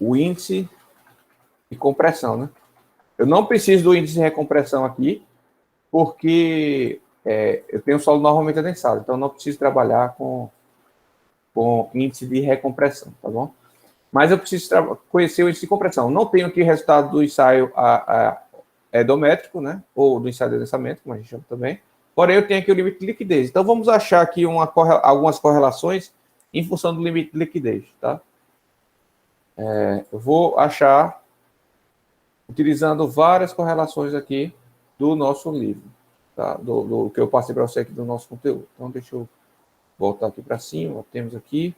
índice de compressão, né? Eu não preciso do índice de recompressão aqui, porque eu tenho solo normalmente adensado, então eu não preciso trabalhar com índice de recompressão, tá bom? Mas eu preciso conhecer o índice de compressão. Não tenho aqui resultado do ensaio edométrico, né? Ou do ensaio de adensamento, como a gente chama também. Porém, eu tenho aqui o limite de liquidez. Então, vamos achar aqui algumas correlações em função do limite de liquidez, tá? Eu vou achar utilizando várias correlações aqui do nosso livro, tá? Do que eu passei para você aqui do nosso conteúdo. Então, deixa eu voltar aqui para cima. Temos aqui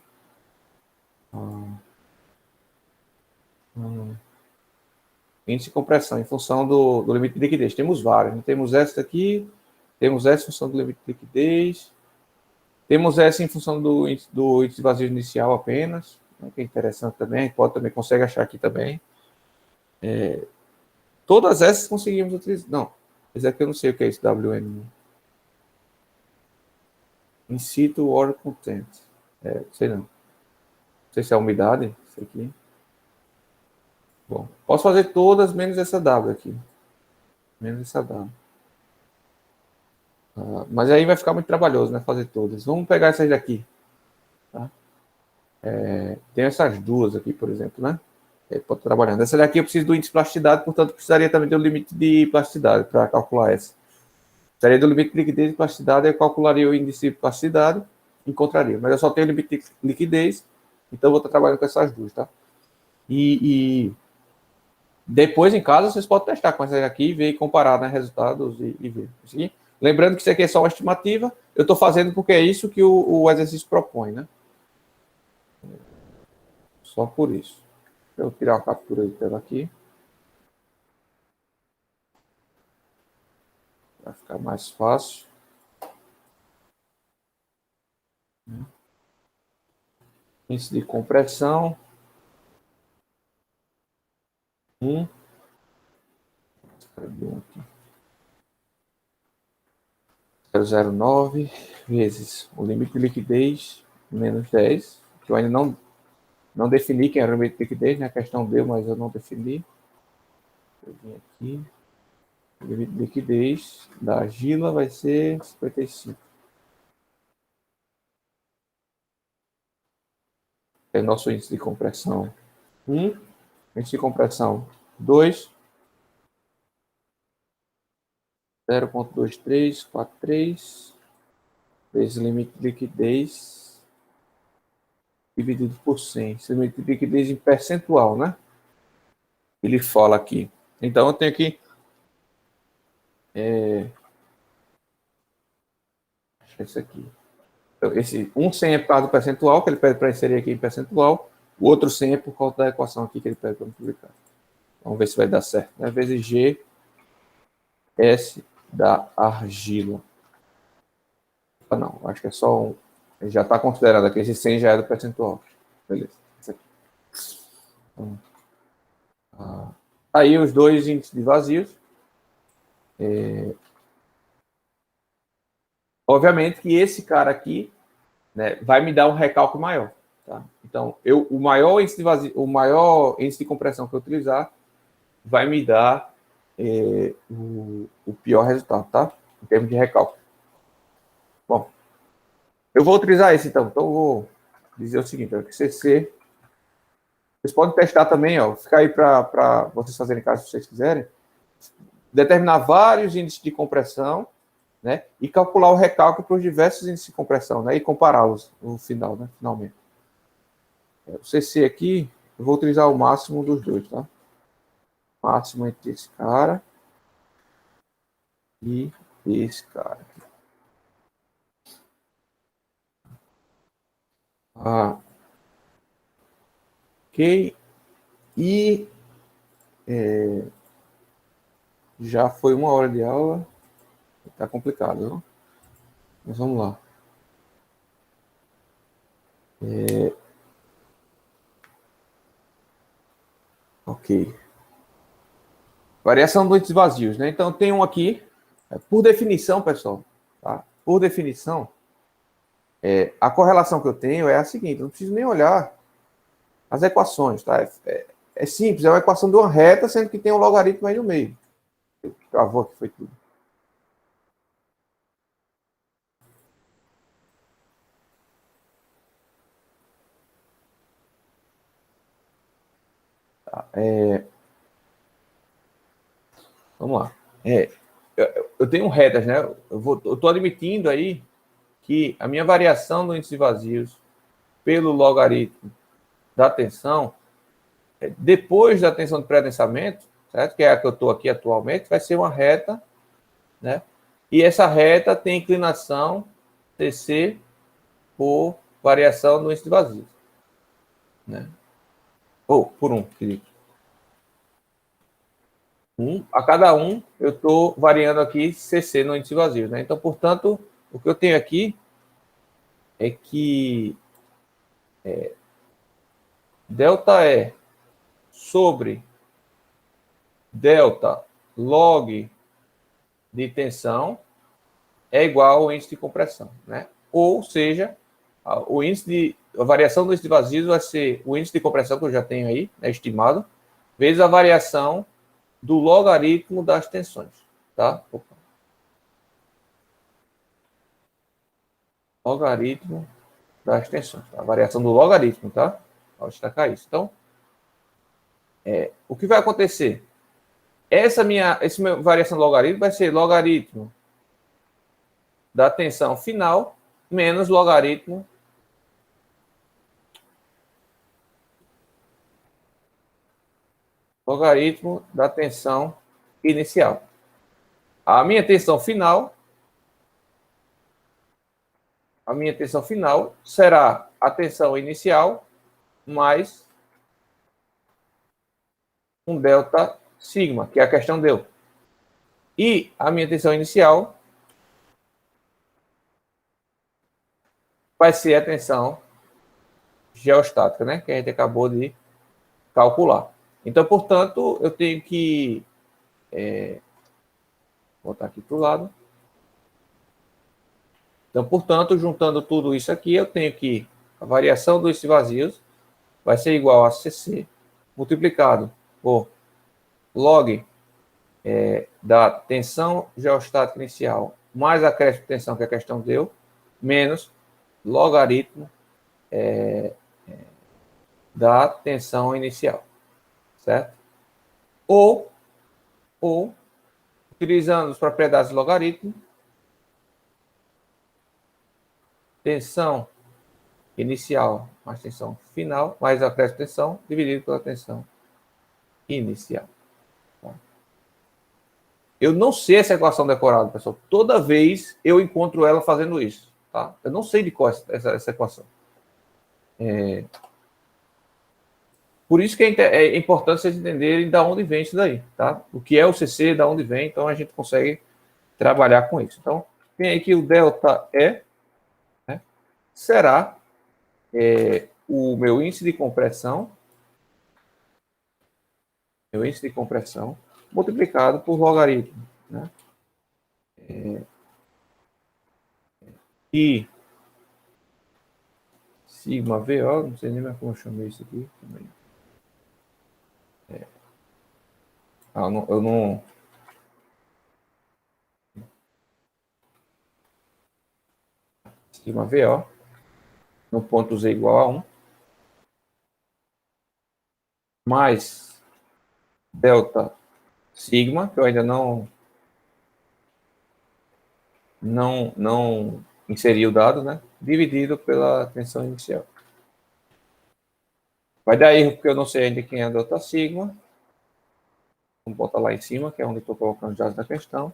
índice de compressão em função do limite de liquidez. Temos vários. Né? Temos essa aqui, temos essa em função do limite de liquidez, temos essa em função do índice de vazio inicial apenas, né? Que é interessante também, consegue achar aqui também. Todas essas conseguimos utilizar. Não, esse aqui eu não sei o que é esse WN. In situ water content. Sei não. Não sei se é a umidade, isso aqui. Bom, posso fazer todas menos essa W aqui. Menos essa W. Mas aí vai ficar muito trabalhoso, né? Fazer todas. Vamos pegar essas daqui. Tá? Tem essas duas aqui, por exemplo, né? Pode estar trabalhando. Essa daqui eu preciso do índice de plasticidade, portanto, precisaria também do limite de plasticidade para calcular essa. Precisaria do limite de liquidez e plasticidade, eu calcularia o índice de plasticidade, encontraria. Mas eu só tenho limite de liquidez, então eu vou estar trabalhando com essas duas, tá? E depois, em casa, vocês podem testar com essa daqui e ver e comparar, né, resultados e ver. Assim, lembrando que isso aqui é só uma estimativa, eu estou fazendo porque é isso que o exercício propõe, né? Só por isso. Eu vou tirar uma captura de tela aqui. Vai ficar mais fácil. Índice de compressão. 0,09 vezes o limite de liquidez menos 10, que eu ainda não defini quem era o limite de liquidez, né? A questão deu, mas eu não defini. Eu vim aqui. O limite de liquidez da argila vai ser 55. É o nosso índice de compressão 1, índice de compressão 2, 0,2343 vezes o limite de liquidez dividido por 100. Esse limite de liquidez em percentual, né? Ele fala aqui. Então, eu tenho aqui acho que é esse aqui. Então, esse 100 é por causa do percentual, que ele pede para inserir aqui em percentual. O outro 100 é por causa da equação aqui que ele pede para multiplicar. Vamos ver se vai dar certo. Né? Vezes G, S da argila. Não, acho que é só um. Já está considerado aqui. Esse 100 já é do percentual. Beleza. Esse aqui. Então, aí os dois índices de vazios. Obviamente que esse cara aqui, né, vai me dar um recálculo maior. Tá? Então, o maior índice de vazio, o maior índice de compressão que eu utilizar vai me dar o pior resultado, tá? Em termos de recálculo. Bom, eu vou utilizar esse então. Então, eu vou dizer o seguinte: que CC Vocês podem testar também, ó, ficar aí para vocês fazerem em casa, se vocês quiserem, determinar vários índices de compressão, né, e calcular o recálculo para os diversos índices de compressão, né, e compará-los no final, né, finalmente. O CC aqui, eu vou utilizar o máximo dos dois, tá? Máximo entre esse cara e esse cara. Ah, ok. E já foi 1 hora de aula. Tá complicado, não? Mas vamos lá. Ok. Variação dos vazios, né? Então tem um aqui, por definição, pessoal, tá? Por definição, a correlação que eu tenho é a seguinte: eu não preciso nem olhar as equações, tá? É simples, é uma equação de uma reta, sendo que tem um logaritmo aí no meio. Travou aqui, foi tudo. Tá, vamos lá. Eu tenho retas, né? Eu estou admitindo aí que a minha variação do índice de vazios pelo logaritmo da tensão, depois da tensão de pré-adensamento, certo? Que é a que eu estou aqui atualmente, vai ser uma reta, né? E essa reta tem inclinação TC por variação do índice de vazios, né? Ou por querido. A cada eu estou variando aqui CC no índice de vazios, né? Então, portanto, o que eu tenho aqui é que delta E sobre delta log de tensão é igual ao índice de compressão, né? Ou seja, a variação do índice de vazios vai ser o índice de compressão que eu já tenho aí, né, estimado, vezes a variação do logaritmo das tensões, tá? Logaritmo das tensões, tá? A variação do logaritmo, tá? Vou destacar isso. Então, o que vai acontecer? Essa minha variação do logaritmo vai ser logaritmo da tensão final menos logaritmo da tensão inicial. A minha tensão final será a tensão inicial mais um delta sigma, que é a questão deu. E a minha tensão inicial vai ser a tensão geostática, né? Que a gente acabou de calcular. Então, portanto, eu tenho que botar aqui para o lado. Então, portanto, juntando tudo isso aqui, eu tenho que a variação dos vazios vai ser igual a CC multiplicado por log da tensão geostática inicial mais acréscimo de tensão que a questão deu, menos logaritmo da tensão inicial, certo? Ou utilizando as propriedades do logaritmo, tensão inicial mais tensão final, mais acréscimo de tensão, dividido pela tensão inicial. Tá? Eu não sei essa equação decorada, pessoal. Toda vez eu encontro ela fazendo isso. Tá? Eu não sei de qual é essa equação. Por isso que é importante vocês entenderem de onde vem isso daí. Tá? O que é o CC, de onde vem, então a gente consegue trabalhar com isso. Então, tem aí que o delta E, né, será o meu índice de compressão, multiplicado por logaritmo, né? E sigma VO, não sei nem mais como eu chamei isso aqui. Eu não. Sigma VO, no ponto Z igual a 1. mais delta sigma, que eu ainda não inseri o dado, né? Dividido pela tensão inicial. Vai dar erro porque eu não sei ainda quem é a delta sigma. Vamos botar lá em cima, que é onde estou colocando os dados da questão.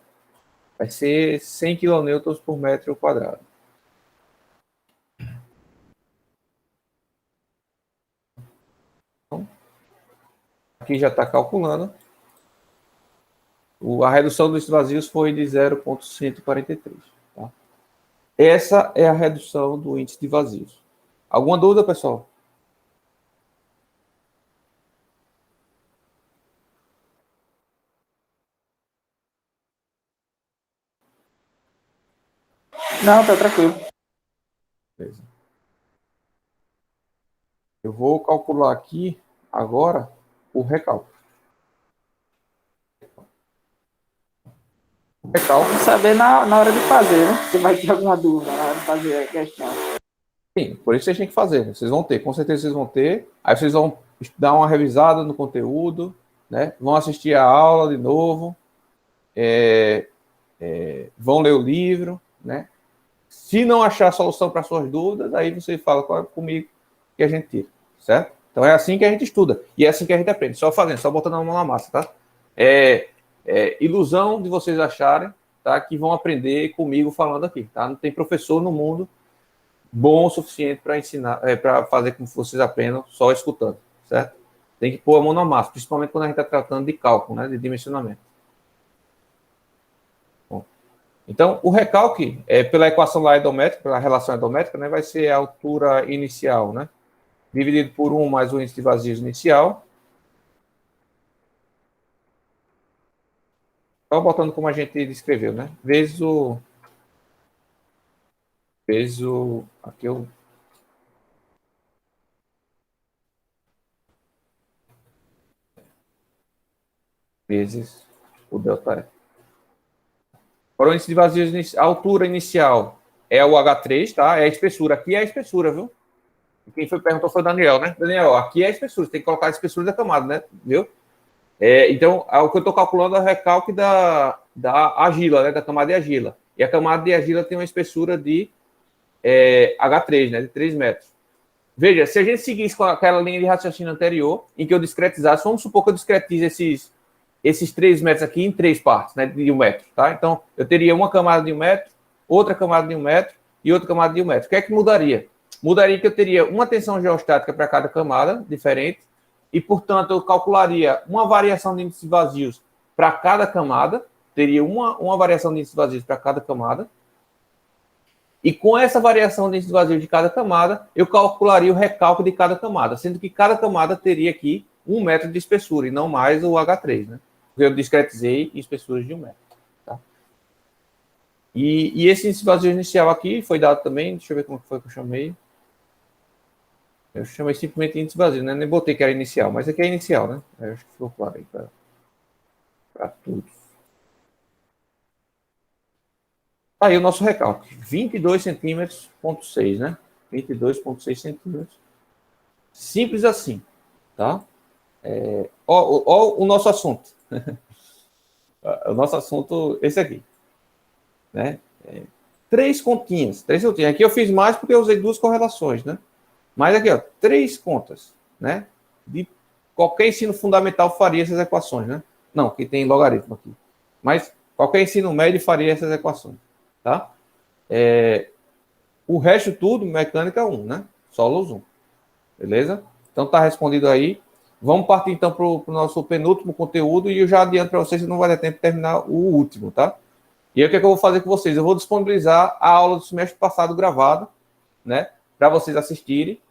Vai ser 100 kN por metro quadrado. Então, aqui já está calculando. A redução dos vazios foi de 0,143. Tá? Essa é a redução do índice de vazios. Alguma dúvida, pessoal? Não, tá tranquilo. Beleza. Eu vou calcular aqui agora o recálculo. Vamos saber na hora de fazer, né? Se vai ter alguma dúvida na hora de fazer a questão. Sim, por isso vocês têm que fazer. Vocês vão ter, com certeza vocês vão ter. Aí vocês vão dar uma revisada no conteúdo, né? Vão assistir a aula de novo, vão ler o livro, né? Se não achar a solução para suas dúvidas, aí você fala comigo que a gente tira, certo? Então é assim que a gente estuda e é assim que a gente aprende, só fazendo, só botando a mão na massa, tá? Ilusão de vocês acharem, tá, que vão aprender comigo falando aqui, tá? Não tem professor no mundo bom o suficiente para ensinar, para fazer com que vocês aprendam só escutando, certo? Tem que pôr a mão na massa, principalmente quando a gente está tratando de cálculo, né, de dimensionamento. Bom, então, o recalque, pela equação lá endométrica, pela relação endométrica, né, vai ser a altura inicial, né, dividido por 1 mais o índice de vazios inicial. Só botando como a gente descreveu, né, vezes aqui eu vezes o delta E. Para o índice de vazios, a altura inicial é o H3, tá? É a espessura. Aqui é a espessura, viu? Quem perguntou foi o Daniel, né? Daniel, aqui é a espessura. Você tem que colocar a espessura da camada, né? Viu? Então, o que eu estou calculando é o recalque da argila, né? Da camada de argila. E a camada de argila tem uma espessura de H3, né? De 3 metros. Veja, se a gente seguisse com aquela linha de raciocínio anterior, em que eu discretizasse, vamos supor que eu discretize esses 3 metros aqui em 3 partes, né, de 1 metro, tá? Então, eu teria uma camada de 1 metro, outra camada de 1 metro e outra camada de 1 metro. O que é que mudaria? Mudaria que eu teria uma tensão geostática para cada camada, diferente, e, portanto, eu calcularia uma variação de índice de vazios para cada camada, teria uma variação de índice de vazios para cada camada, e com essa variação de índice de vazio de cada camada, eu calcularia o recálculo de cada camada, sendo que cada camada teria aqui 1 metro de espessura, e não mais o H3, né? Porque eu discretizei em espessuras de 1 metro. Tá? E esse índice de vazio inicial aqui foi dado também, deixa eu ver como foi que eu chamei. Eu chamei simplesmente índice de vazio, né? Nem botei que era inicial, mas aqui é inicial, né? Eu acho que ficou claro aí para tudo. Aí o nosso recálculo, 22 centímetros, ponto 6, né? 22,6 centímetros. Simples assim, tá? Ó, o nosso assunto. O nosso assunto, esse aqui, né? Três continhas. Aqui eu fiz mais porque eu usei 2 correlações, né? Mas aqui, ó, 3 contas, né? De qualquer ensino fundamental faria essas equações, né? Não, que tem logaritmo aqui. Mas qualquer ensino médio faria essas equações, tá? O resto tudo, mecânica 1, né? Solos 1. Beleza? Então tá respondido aí. Vamos partir então para o nosso penúltimo conteúdo e eu já adianto para vocês que não vai dar tempo de terminar o último, tá? E aí o que é que eu vou fazer com vocês? Eu vou disponibilizar a aula do semestre passado gravada, né? Para vocês assistirem.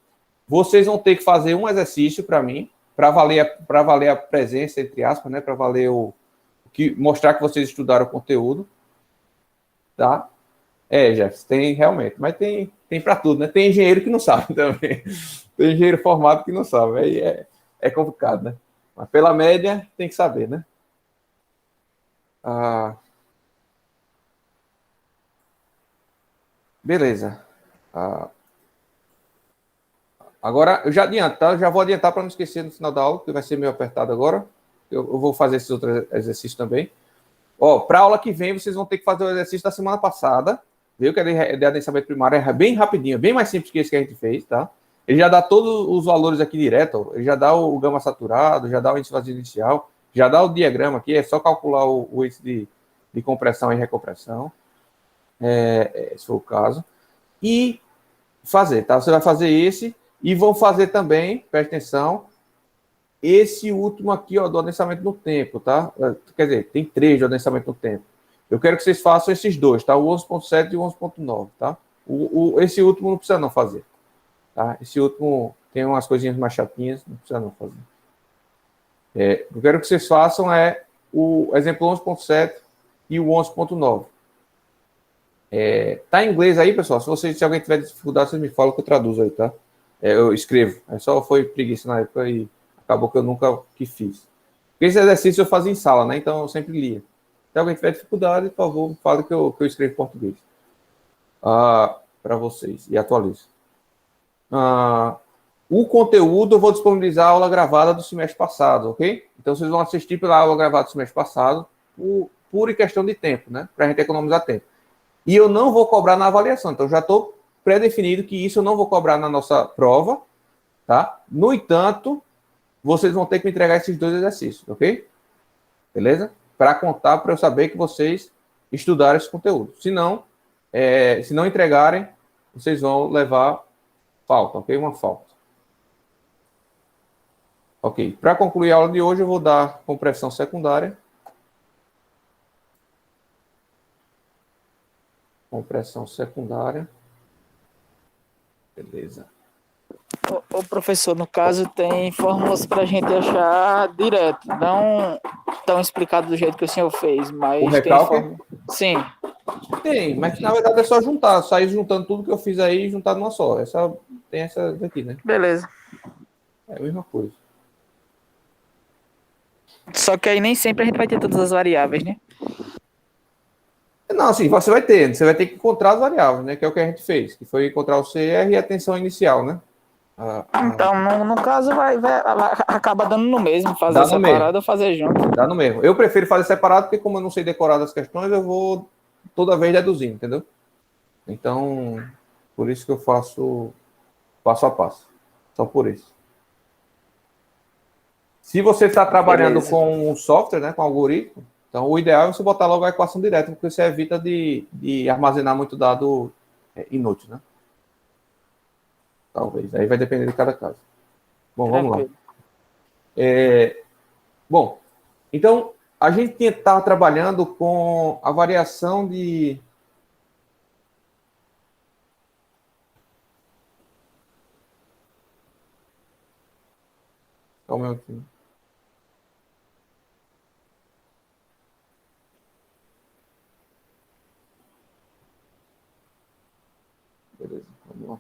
Vocês vão ter que fazer um exercício para mim, para valer a presença, entre aspas, né? Para valer mostrar que vocês estudaram o conteúdo, tá? Jefferson, tem realmente, mas tem para tudo, né? Tem engenheiro que não sabe também. Tem engenheiro formado que não sabe. Aí é complicado, né? Mas pela média tem que saber, né? Beleza. Agora, eu já adianto, tá? Eu já vou adiantar para não esquecer no final da aula, que vai ser meio apertado agora. Eu vou fazer esses outros exercícios também. Ó, para a aula que vem, vocês vão ter que fazer o exercício da semana passada, viu? Que é de adensamento primário, é bem rapidinho, bem mais simples que esse que a gente fez, tá? Ele já dá todos os valores aqui direto, ó. Ele já dá o gama saturado, já dá o índice vazio inicial, já dá o diagrama aqui, é só calcular o índice de compressão e recompressão, se for o caso, e fazer, tá? Você vai fazer esse, e vão fazer também, presta atenção, esse último aqui, ó, do adensamento no tempo, tá? Quer dizer, tem 3 de adensamento no tempo. Eu quero que vocês façam esses dois, tá? O 11.7 e o 11.9, tá? Esse último não precisa não fazer, tá? Esse último tem umas coisinhas mais chatinhas, não precisa não fazer. Eu quero que vocês façam o exemplo 11.7 e o 11.9. Tá em inglês aí, pessoal? Se alguém tiver dificuldade, vocês me falam que eu traduzo aí, tá? Eu escrevo. Só foi preguiça na época e acabou que eu nunca fiz. Porque esse exercício eu fazia em sala, né? Então eu sempre lia. Se alguém tiver dificuldade, por favor, fale que eu escrevo em português. Para vocês. E atualizo. O conteúdo eu vou disponibilizar a aula gravada do semestre passado, ok? Então vocês vão assistir pela aula gravada do semestre passado, por pura questão de tempo, né? Para a gente economizar tempo. E eu não vou cobrar na avaliação. Então já estou pré-definido que isso eu não vou cobrar na nossa prova, tá? No entanto, vocês vão ter que me entregar esses 2 exercícios, ok? Beleza? Para contar, para eu saber que vocês estudaram esse conteúdo. Se não entregarem, vocês vão levar falta, ok? Uma falta. Ok. Para concluir a aula de hoje, eu vou dar compressão secundária. Compressão secundária. Beleza. O professor, no caso, tem fórmulas para a gente achar direto, não tão explicado do jeito que o senhor fez, mas O recalque? tem fórmula. Sim. Tem, mas na verdade é só juntar, sair juntando tudo que eu fiz aí e juntar numa só. Tem essa daqui, né? Beleza. É a mesma coisa. Só que aí nem sempre a gente vai ter todas as variáveis, né? Não, sim, você vai ter que encontrar as variáveis, né? Que é o que a gente fez, que foi encontrar o CR e a tensão inicial, né? Então, no caso, acaba dando no mesmo, fazer Dá no separado mesmo. ou fazer junto. Dá no mesmo. Eu prefiro fazer separado, porque como eu não sei decorar das questões, eu vou toda vez deduzindo, entendeu? Então, por isso que eu faço passo a passo. Só por isso. Se você está trabalhando com um software, né, com algoritmo, então o ideal é você botar logo a equação direta, porque você evita de armazenar muito dado inútil, né? Talvez. Aí vai depender de cada caso. Bom, vamos lá. Bom, então, a gente está trabalhando com a variação de... Calma aqui. Beleza, vamos lá.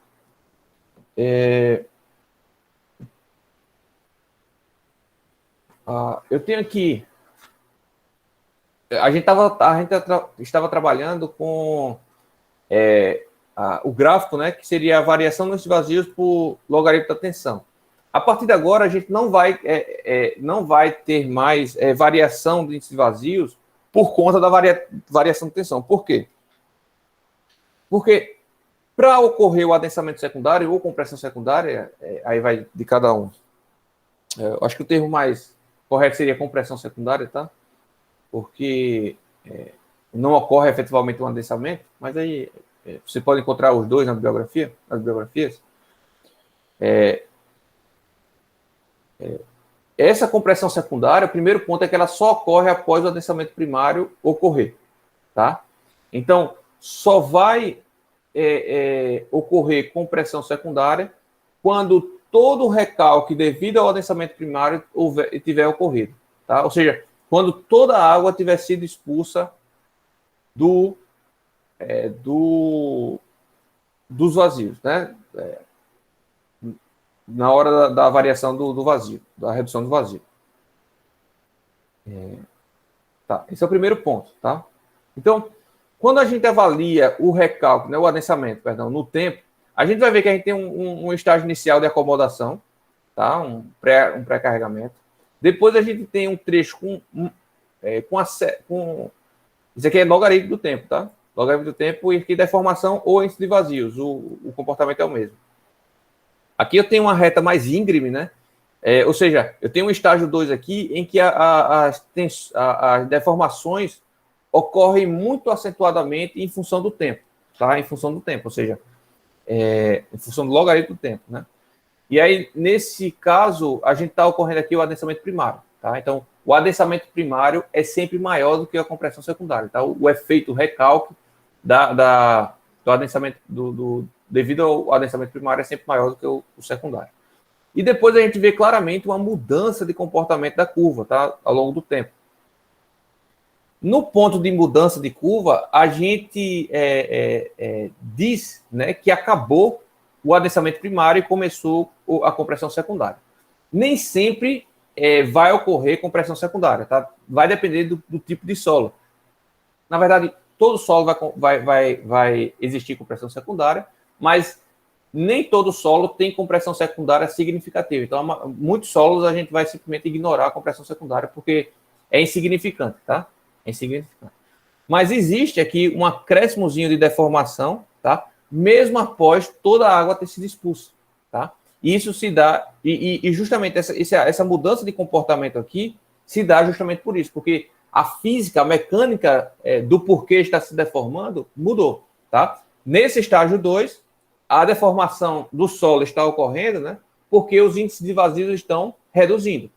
Eu tenho aqui. A gente estava trabalhando com o gráfico, né, que seria a variação dos vazios por logaritmo da tensão. A partir de agora, a gente não vai ter mais variação de índices vazios por conta da variação de tensão. Por quê? Porque para ocorrer o adensamento secundário ou compressão secundária, aí vai de cada um. Eu acho que o termo mais correto seria compressão secundária, tá? Porque não ocorre efetivamente um adensamento, mas aí você pode encontrar os dois nas biografias. Essa compressão secundária, o primeiro ponto é que ela só ocorre após o adensamento primário ocorrer, tá? Então, só vai ocorrer compressão secundária quando todo o recalque devido ao adensamento primário tiver ocorrido, tá? Ou seja, quando toda a água tiver sido expulsa dos vazios, né? Na hora da variação do vazio, da redução do vazio. Tá, esse é o primeiro ponto, tá? Então, quando a gente avalia o recalque, né, o adensamento, perdão, no tempo, a gente vai ver que a gente tem um estágio inicial de acomodação, tá? Um pré-carregamento. Depois a gente tem um trecho com isso aqui é logaritmo do tempo, tá? Logaritmo do tempo e aqui deformação ou índice de vazios. O comportamento é o mesmo. Aqui eu tenho uma reta mais íngreme, né? Ou seja, eu tenho um estágio 2 aqui em que as deformações ocorrem muito acentuadamente em função do tempo, tá? Em função do tempo, ou seja, em função do logaritmo do tempo, né? E aí, nesse caso, a gente está ocorrendo aqui o adensamento primário, tá? Então, o adensamento primário é sempre maior do que a compressão secundária, tá? O efeito recalque do adensamento devido ao adensamento primário é sempre maior do que o secundário. E depois a gente vê claramente uma mudança de comportamento da curva, tá? Ao longo do tempo. No ponto de mudança de curva, a gente diz, né, que acabou o adensamento primário e começou a compressão secundária. Nem sempre vai ocorrer compressão secundária, tá? Vai depender do tipo de solo. Na verdade, todo solo vai existir compressão secundária, mas nem todo solo tem compressão secundária significativa. Então, muitos solos a gente vai simplesmente ignorar a compressão secundária porque é insignificante, tá? É insignificante. Mas existe aqui um acréscimozinho de deformação, tá? Mesmo após toda a água ter sido expulsa, tá? E isso se dá, e justamente essa mudança de comportamento aqui se dá justamente por isso, porque a física, a mecânica do porquê está se deformando mudou, tá? Nesse estágio 2, a deformação do solo está ocorrendo, né? Porque os índices de vazios estão reduzindo.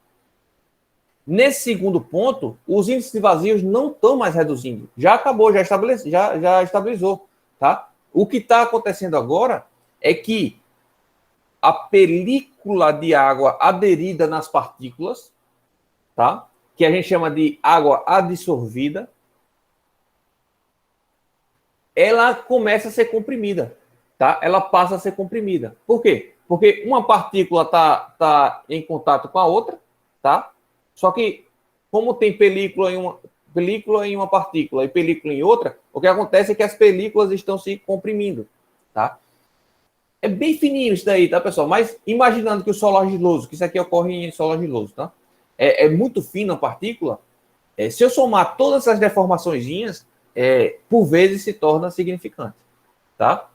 Nesse segundo ponto, os índices de vazios não estão mais reduzindo. Já acabou, já estabilizou, tá? O que está acontecendo agora é que a película de água aderida nas partículas, tá? Que a gente chama de água adsorvida, ela começa a ser comprimida, tá? Ela passa a ser comprimida. Por quê? Porque uma partícula tá em contato com a outra, tá? Só que, como tem película em uma partícula e película em outra, o que acontece é que as películas estão se comprimindo, tá? É bem fininho isso daí, tá, pessoal? Mas imaginando que o solo argiloso, que isso aqui ocorre em solo argiloso, tá? É muito fino a partícula. Se eu somar todas essas deformaçõezinhas, por vezes se torna significante, tá?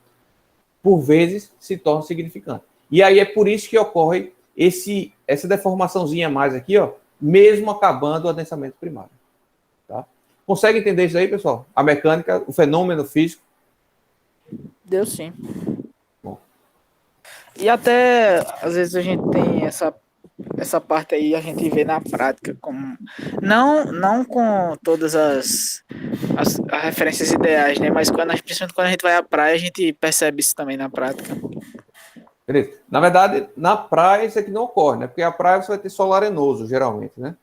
Por vezes se torna significante. E aí é por isso que ocorre essa deformaçãozinha mais aqui, ó, mesmo acabando o adensamento primário. Tá? Consegue entender isso aí, pessoal? A mecânica, o fenômeno físico? Deu sim. Bom. E até, às vezes, a gente tem essa parte aí, a gente vê na prática, como não com todas as referências ideais, né? Mas principalmente quando a gente vai à praia, a gente percebe isso também na prática. Beleza. Na verdade, na praia isso aqui não ocorre, né? Porque a praia você vai ter solo arenoso, geralmente, né?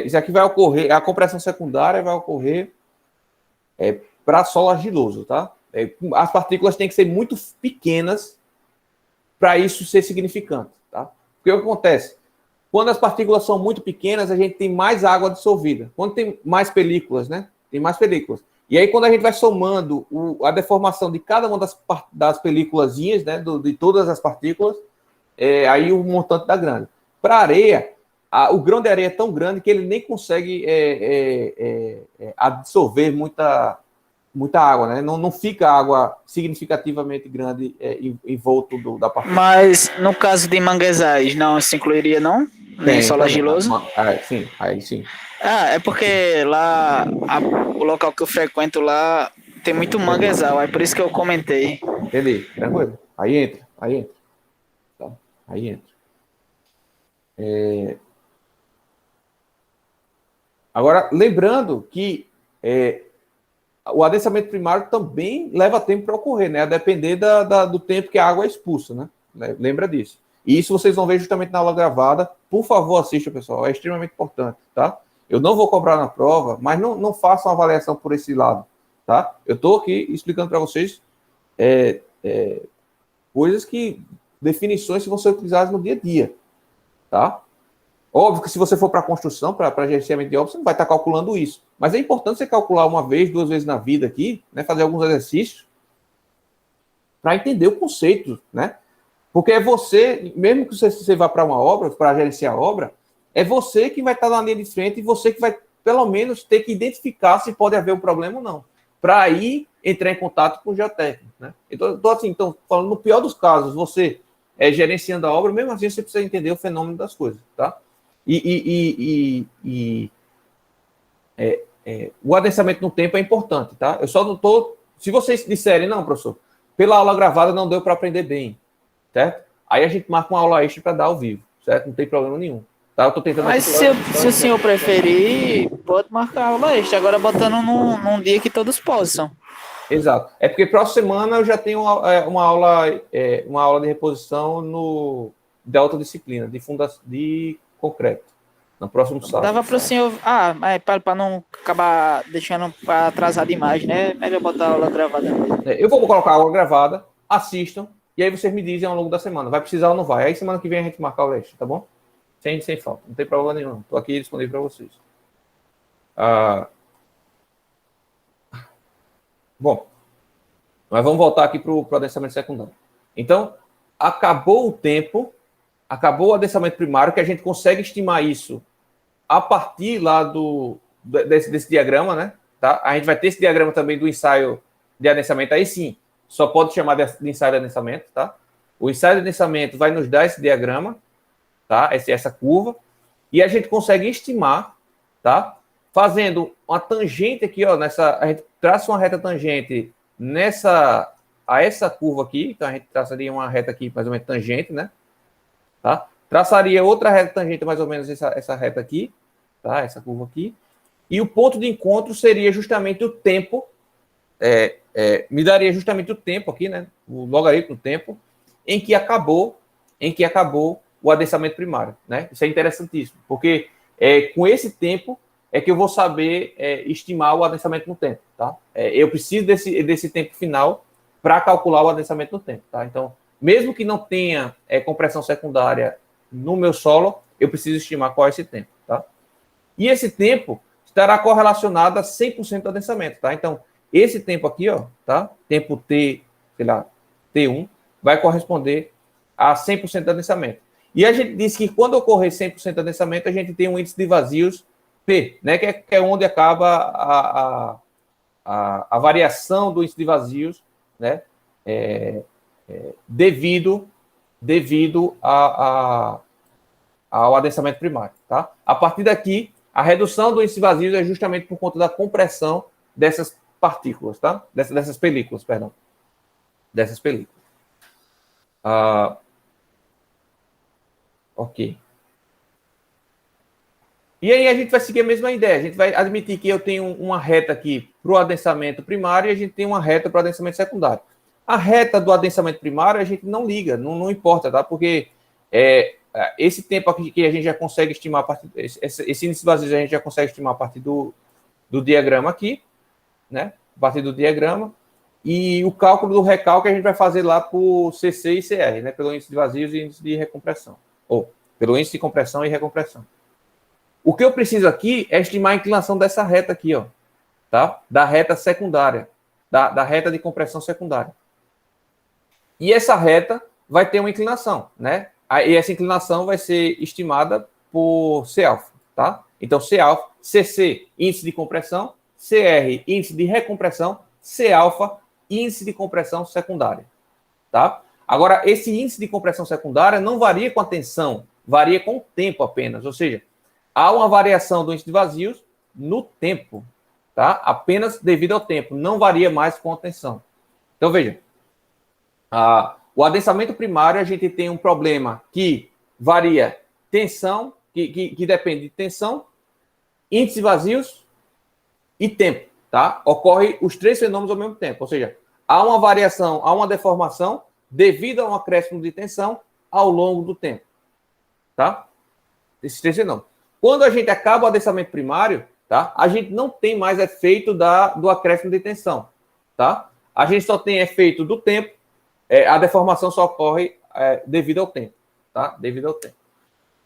Isso aqui vai ocorrer, a compressão secundária vai ocorrer para solo argiloso, tá? As partículas têm que ser muito pequenas para isso ser significante, tá? Porque o que acontece? Quando as partículas são muito pequenas, a gente tem mais água dissolvida. Quando tem mais películas, né? Tem mais películas. E aí, quando a gente vai somando a deformação de cada uma das películazinhas, né, de todas as partículas, aí o montante dá grande. Para a areia, o grão de areia é tão grande que ele nem consegue absorver muita água, né? Não fica água significativamente grande em volta da partícula. Mas, no caso de manguezais, não se incluiria, não? Nem solo argiloso? Sim, aí sim. É porque lá, o local que eu frequento lá tem muito manguezal, é por isso que eu comentei. Entendi, tranquilo. Aí entra. Tá? Aí entra. Agora, lembrando que o adensamento primário também leva tempo para ocorrer, né? A depender do tempo que a água é expulsa, né? Lembra disso. E isso vocês vão ver justamente na aula gravada. Por favor, assista, pessoal. É extremamente importante, tá? Eu não vou cobrar na prova, mas não façam uma avaliação por esse lado, tá? Eu estou aqui explicando para vocês coisas definições que vão ser utilizadas no dia a dia, tá? Óbvio que se você for para construção, para gerenciamento de obras, você não vai estar calculando isso. Mas é importante você calcular uma vez, 2 vezes na vida aqui, né? Fazer alguns exercícios para entender o conceito, né? Porque é você, mesmo que você vá para uma obra, para gerenciar a obra, é você que vai estar na linha de frente e você que vai, pelo menos, ter que identificar se pode haver um problema ou não, para aí entrar em contato com o geotécnico, né? Então, falando no pior dos casos, você gerenciando a obra, mesmo assim você precisa entender o fenômeno das coisas, tá? O adensamento no tempo é importante, tá? Eu só não estou... Se vocês disserem, não, professor, pela aula gravada não deu para aprender bem, certo? Aí a gente marca uma aula extra para dar ao vivo, certo? Não tem problema nenhum. Tá? Eu tô tentando... Mas se o senhor preferir, pode marcar aula extra, agora botando num dia que todos possam. Exato. É porque próxima semana eu já tenho uma aula de reposição de alta disciplina, de concreto, no próximo sábado. Dava para o senhor... para não acabar deixando para atrasar demais, né? Melhor botar a aula gravada. Eu vou colocar a aula gravada, assistam, e aí vocês me dizem ao longo da semana, vai precisar ou não vai. Aí semana que vem a gente marca a aula extra, tá bom? Sem falta, não tem problema nenhum. Estou aqui disponível para vocês. Bom, mas vamos voltar aqui para o adensamento secundário. Então, acabou o tempo, acabou o adensamento primário, que a gente consegue estimar isso a partir lá desse diagrama, né? Tá? A gente vai ter esse diagrama também do ensaio de adensamento, aí sim, só pode chamar de ensaio de adensamento, tá? O ensaio de adensamento vai nos dar esse diagrama, tá? Essa curva, e a gente consegue estimar, tá? Fazendo uma tangente aqui, ó, a gente traça uma reta tangente a essa curva aqui, então a gente traçaria uma reta aqui mais ou menos tangente, né? Tá? Traçaria outra reta tangente mais ou menos essa reta aqui, tá? Essa curva aqui, e o ponto de encontro seria justamente o tempo, me daria justamente o tempo aqui, né? O logaritmo do tempo em que acabou o adensamento primário, né? Isso é interessantíssimo, porque com esse tempo é que eu vou saber estimar o adensamento no tempo, tá? Eu preciso desse tempo final para calcular o adensamento no tempo, tá? Então, mesmo que não tenha compressão secundária no meu solo, eu preciso estimar qual é esse tempo, tá? E esse tempo estará correlacionado a 100% do adensamento, tá? Então, esse tempo aqui, ó, tá? Tempo T, sei lá, T1, vai corresponder a 100% do adensamento. E a gente disse que quando ocorrer 100% do adensamento, a gente tem um índice de vazios P, né? Que é onde acaba a variação do índice de vazios, né? Devido ao adensamento primário, tá? A partir daqui, a redução do índice de vazios é justamente por conta da compressão dessas partículas, tá? Dessas películas, perdão. Dessas películas. Ok. E aí a gente vai seguir a mesma ideia. A gente vai admitir que eu tenho uma reta aqui para o adensamento primário e a gente tem uma reta para o adensamento secundário. A reta do adensamento primário a gente não liga, não importa, tá? Porque esse tempo aqui que a gente já consegue estimar, esse índice de vazios a gente já consegue estimar a partir do diagrama aqui, né? A partir do diagrama. E o cálculo do recálculo a gente vai fazer lá por CC e CR, né? Pelo índice de vazios e índice de recompressão. Ou pelo índice de compressão e recompressão. O que eu preciso aqui é estimar a inclinação dessa reta aqui, ó, tá? Da reta secundária, da reta de compressão secundária. E essa reta vai ter uma inclinação, né? E essa inclinação vai ser estimada por C-alfa, tá? Então, C-alfa, CC, índice de compressão, CR, índice de recompressão, C-alfa, índice de compressão secundária, tá? Agora, esse índice de compressão secundária não varia com a tensão, varia com o tempo apenas, ou seja, há uma variação do índice de vazios no tempo, tá? Apenas devido ao tempo, não varia mais com a tensão. Então, veja, o adensamento primário, a gente tem um problema que varia tensão, que depende de tensão, índice de vazios e tempo, tá? Ocorre os três fenômenos ao mesmo tempo, ou seja, há uma variação, há uma deformação devido a um acréscimo de tensão ao longo do tempo, tá? Esses três fenômenos. Quando a gente acaba o adensamento primário, tá? A gente não tem mais efeito do acréscimo de tensão, tá? A gente só tem efeito do tempo, a deformação só ocorre devido ao tempo, tá? Devido ao tempo.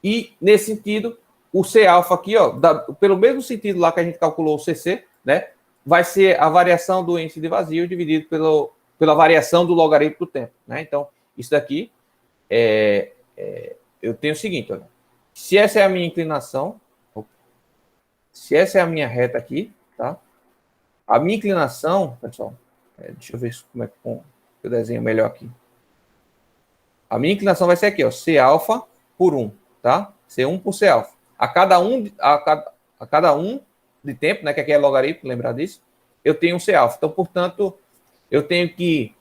E, nesse sentido, o C-alfa aqui, ó, pelo mesmo sentido lá que a gente calculou o CC, né? Vai ser a variação do índice de vazio dividido pela variação do logaritmo do tempo, né? Então, isso daqui eu tenho o seguinte, olha, se essa é a minha inclinação, se essa é a minha reta aqui, tá? A minha inclinação, pessoal, deixa eu ver como é que eu desenho melhor aqui. A minha inclinação vai ser aqui, ó, C alfa por 1, tá? C1 por C alfa. A cada um de tempo, né, que aqui é logaritmo, lembrar disso, eu tenho um C alfa. Então, portanto, eu tenho que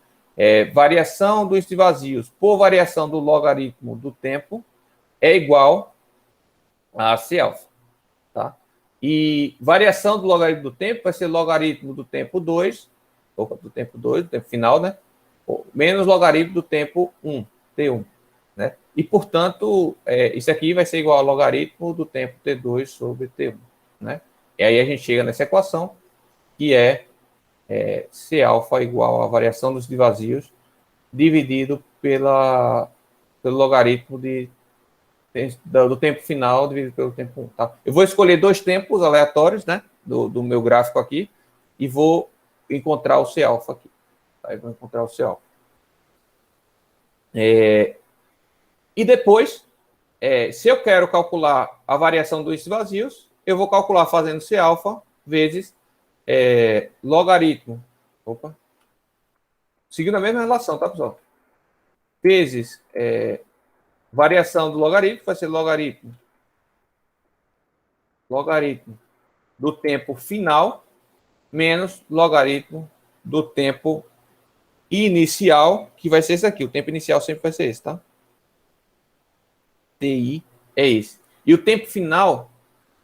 variação do índice de vazios por variação do logaritmo do tempo é igual a C alfa, tá? E variação do logaritmo do tempo vai ser logaritmo do tempo 2, do tempo final, né? Menos logaritmo do tempo 1, T1, né? E, portanto, isso aqui vai ser igual ao logaritmo do tempo T2 sobre T1, né? E aí a gente chega nessa equação, que é C alfa igual à variação dos de vazios dividido pelo logaritmo do tempo final dividido pelo tempo 1. Tá? Eu vou escolher 2 tempos aleatórios, né, do meu gráfico aqui e vou encontrar o C alfa aqui. Tá? Eu vou encontrar o C alfa. E depois, se eu quero calcular a variação dos vazios, eu vou calcular fazendo C alfa vezes logaritmo. Seguindo a mesma relação, tá, pessoal? Vezes variação do logaritmo, vai ser logaritmo do tempo final menos logaritmo do tempo inicial, que vai ser esse aqui. O tempo inicial sempre vai ser esse, tá? TI é esse. E o tempo final,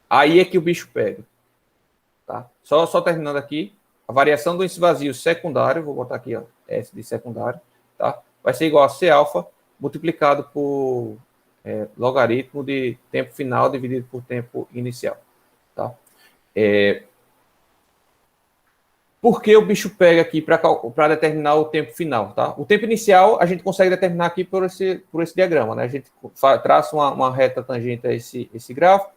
aí é que o bicho pega. Tá? Só terminando aqui, a variação do índice vazio secundário, vou botar aqui, ó, S de secundário, tá? Vai ser igual a C alfa multiplicado por logaritmo de tempo final dividido por tempo inicial. Tá? Por que o bicho pega aqui para determinar o tempo final? Tá? O tempo inicial a gente consegue determinar aqui por esse diagrama. Né? A gente traça uma reta tangente a esse gráfico,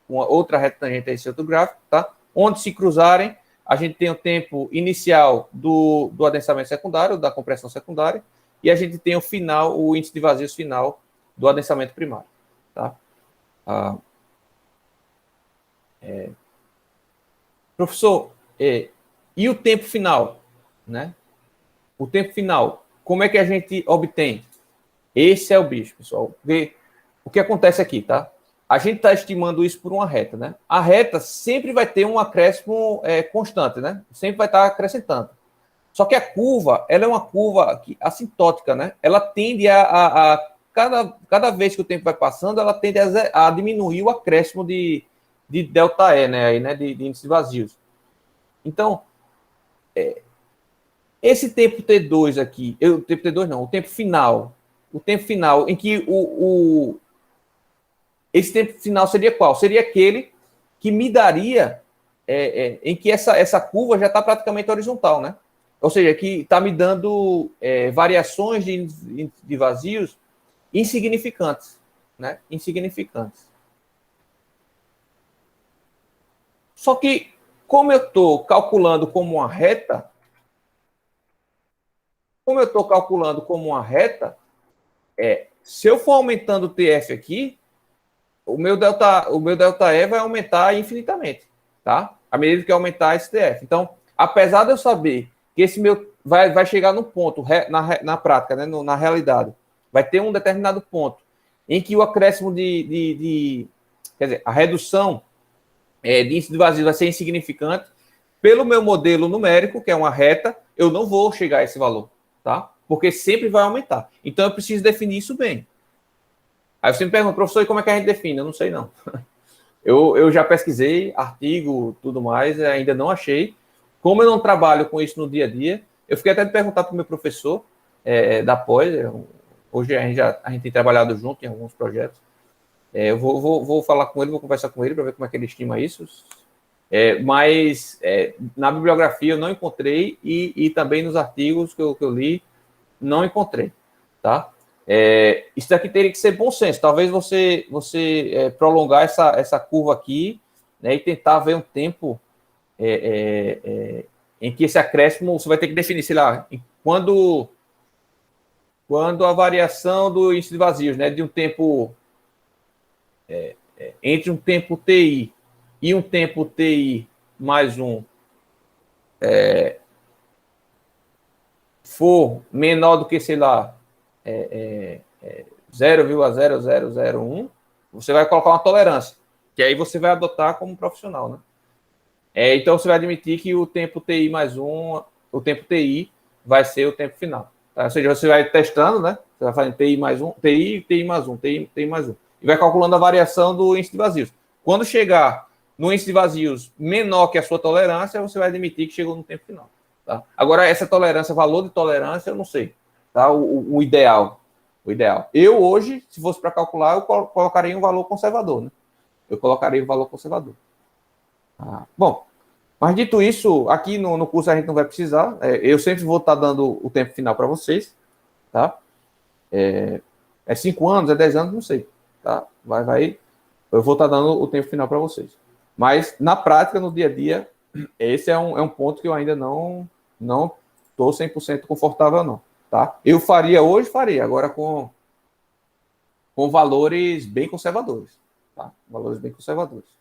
uma outra reta tangente a esse outro gráfico, tá? Onde se cruzarem, a gente tem o tempo inicial do adensamento secundário, da compressão secundária, e a gente tem o índice de vazios final do adensamento primário. Tá? Professor, e o tempo final? Né? O tempo final, como é que a gente obtém? Esse é o bicho, pessoal. O que acontece aqui, tá? A gente está estimando isso por uma reta, né? A reta sempre vai ter um acréscimo constante, né? Sempre vai estar acrescentando. Só que a curva, ela é uma curva assintótica, né? Ela tende cada vez que o tempo vai passando, ela tende a diminuir o acréscimo de ΔE, né? Aí, né? De índice de vazios. Então, esse tempo T2 aqui, o tempo T2 não, o tempo final em que esse tempo final seria qual? Seria aquele que me daria em que essa curva já está praticamente horizontal, né? Ou seja, que está me dando variações de vazios insignificantes, né? Insignificantes. Só que, como eu estou calculando como uma reta, se eu for aumentando o TF aqui, o meu ΔE vai aumentar infinitamente, tá? À medida que aumentar esse TF. Então, apesar de eu saber que esse meu vai chegar no ponto, na prática, né, na realidade, vai ter um determinado ponto em que o acréscimo quer dizer, a redução de índice de vazio vai ser insignificante, pelo meu modelo numérico, que é uma reta, eu não vou chegar a esse valor, tá? Porque sempre vai aumentar. Então, eu preciso definir isso bem. Aí você me pergunta, professor, e como é que a gente define? Eu não sei, não. Eu já pesquisei, artigo, tudo mais, ainda não achei. Como eu não trabalho com isso no dia a dia, eu fiquei até de perguntar para o meu professor da pós, hoje a gente tem trabalhado junto em alguns projetos. Eu vou falar com ele, vou conversar com ele para ver como é que ele estima isso. Mas na bibliografia eu não encontrei e também nos artigos que eu li, não encontrei, tá? Isso daqui teria que ser bom senso. Talvez você prolongar essa curva aqui, né, e tentar ver um tempo em que esse acréscimo você vai ter que definir, sei lá, quando a variação do índice de vazios, né, de um tempo entre um tempo TI e um tempo TI mais um for menor do que, sei lá, 0,0001, você vai colocar uma tolerância, que aí você vai adotar como profissional, né? Então você vai admitir que o tempo TI mais um, o tempo TI vai ser o tempo final. Tá? Ou seja, você vai testando, né? Você vai fazendo TI mais um, TI mais um, TI mais um. E vai calculando a variação do índice de vazios. Quando chegar no índice de vazios menor que a sua tolerância, você vai admitir que chegou no tempo final. Tá? Agora, essa tolerância, valor de tolerância, eu não sei. Tá? O ideal. O ideal. Eu, hoje, se fosse para calcular, eu colocaria um valor conservador. Né? Eu colocaria um valor conservador. Bom, mas dito isso, aqui no curso a gente não vai precisar. Eu sempre vou estar dando o tempo final para vocês. Tá? É 5 anos, é 10 anos, não sei. Tá? Eu vou estar dando o tempo final para vocês. Mas, na prática, no dia a dia, esse é um ponto que eu ainda não estou 100% confortável, não. Tá? Eu faria hoje, agora com valores bem conservadores. Tá? Valores bem conservadores.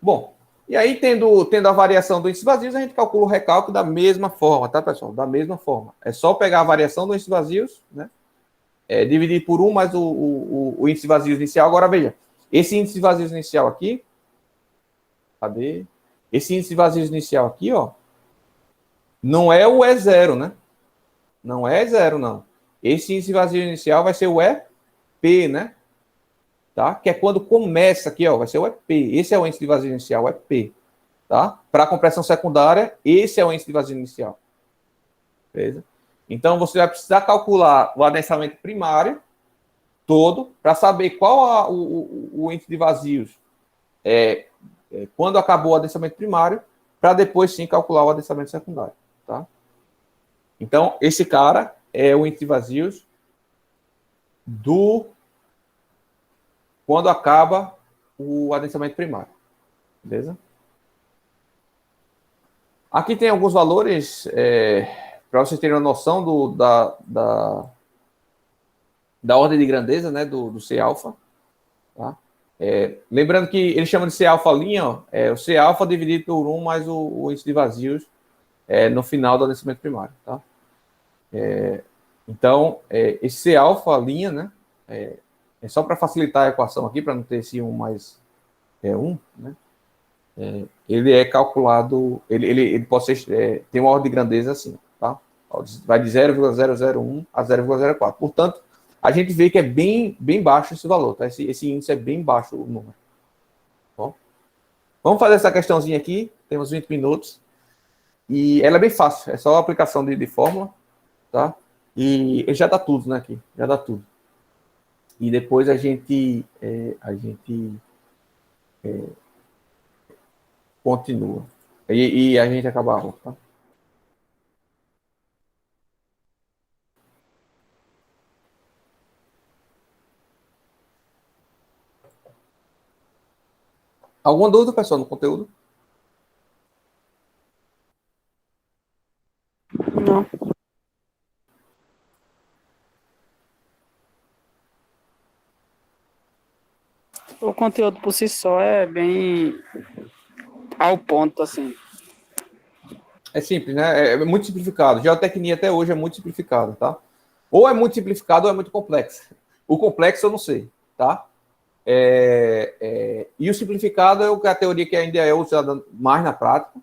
Bom, e aí, tendo a variação do índice de vazios, a gente calcula o recálculo da mesma forma, tá, pessoal? Da mesma forma. É só pegar a variação do índice de vazios, né? Dividir por 1 mais o índice de vazios inicial. Agora, veja, esse índice de vazios inicial aqui, cadê? Esse índice de vazios inicial aqui, ó, não é o E0, né? Não é E0, não. Esse índice de vazio inicial vai ser o EP, né? Tá? Que é quando começa aqui, ó, vai ser o EP. Esse é o índice de vazio inicial, o EP. Tá? Para a compressão secundária, esse é o índice de vazio inicial. Beleza? Então, você vai precisar calcular o adensamento primário todo para saber qual o índice de vazios quando acabou o adensamento primário, para depois sim calcular o adensamento secundário. Tá? Então, esse cara é o índice de vazios quando acaba o adensamento primário. Beleza? Aqui tem alguns valores para vocês terem uma noção da ordem de grandeza, né, do C-alfa. Tá? Lembrando que ele chama de C-alfa linha, ó, o C-alfa dividido por 1 mais o índice de vazios no final do adensamento primário. Tá? Então, esse C-alfa linha, né, é só para facilitar a equação aqui, para não ter esse 1 mais 1, né? Ele é calculado, ele pode ser, tem uma ordem de grandeza assim, tá? Vai de 0,001 a 0,04. Portanto, a gente vê que é bem baixo esse valor, tá? Esse índice é bem baixo o número. Bom, vamos fazer essa questãozinha aqui, temos 20 minutos, e ela é bem fácil, é só a aplicação de fórmula, tá? E já dá tudo, né, aqui, já dá tudo. E depois a gente continua. E a gente acaba a aula, tá? Alguma dúvida, pessoal, no conteúdo? Não. O conteúdo por si só é bem ao ponto, assim. É simples, né? É muito simplificado. Geotecnia até hoje é muito simplificado, tá? Ou é muito simplificado ou é muito complexo. O complexo eu não sei, tá? E o simplificado é a teoria que ainda é usada mais na prática,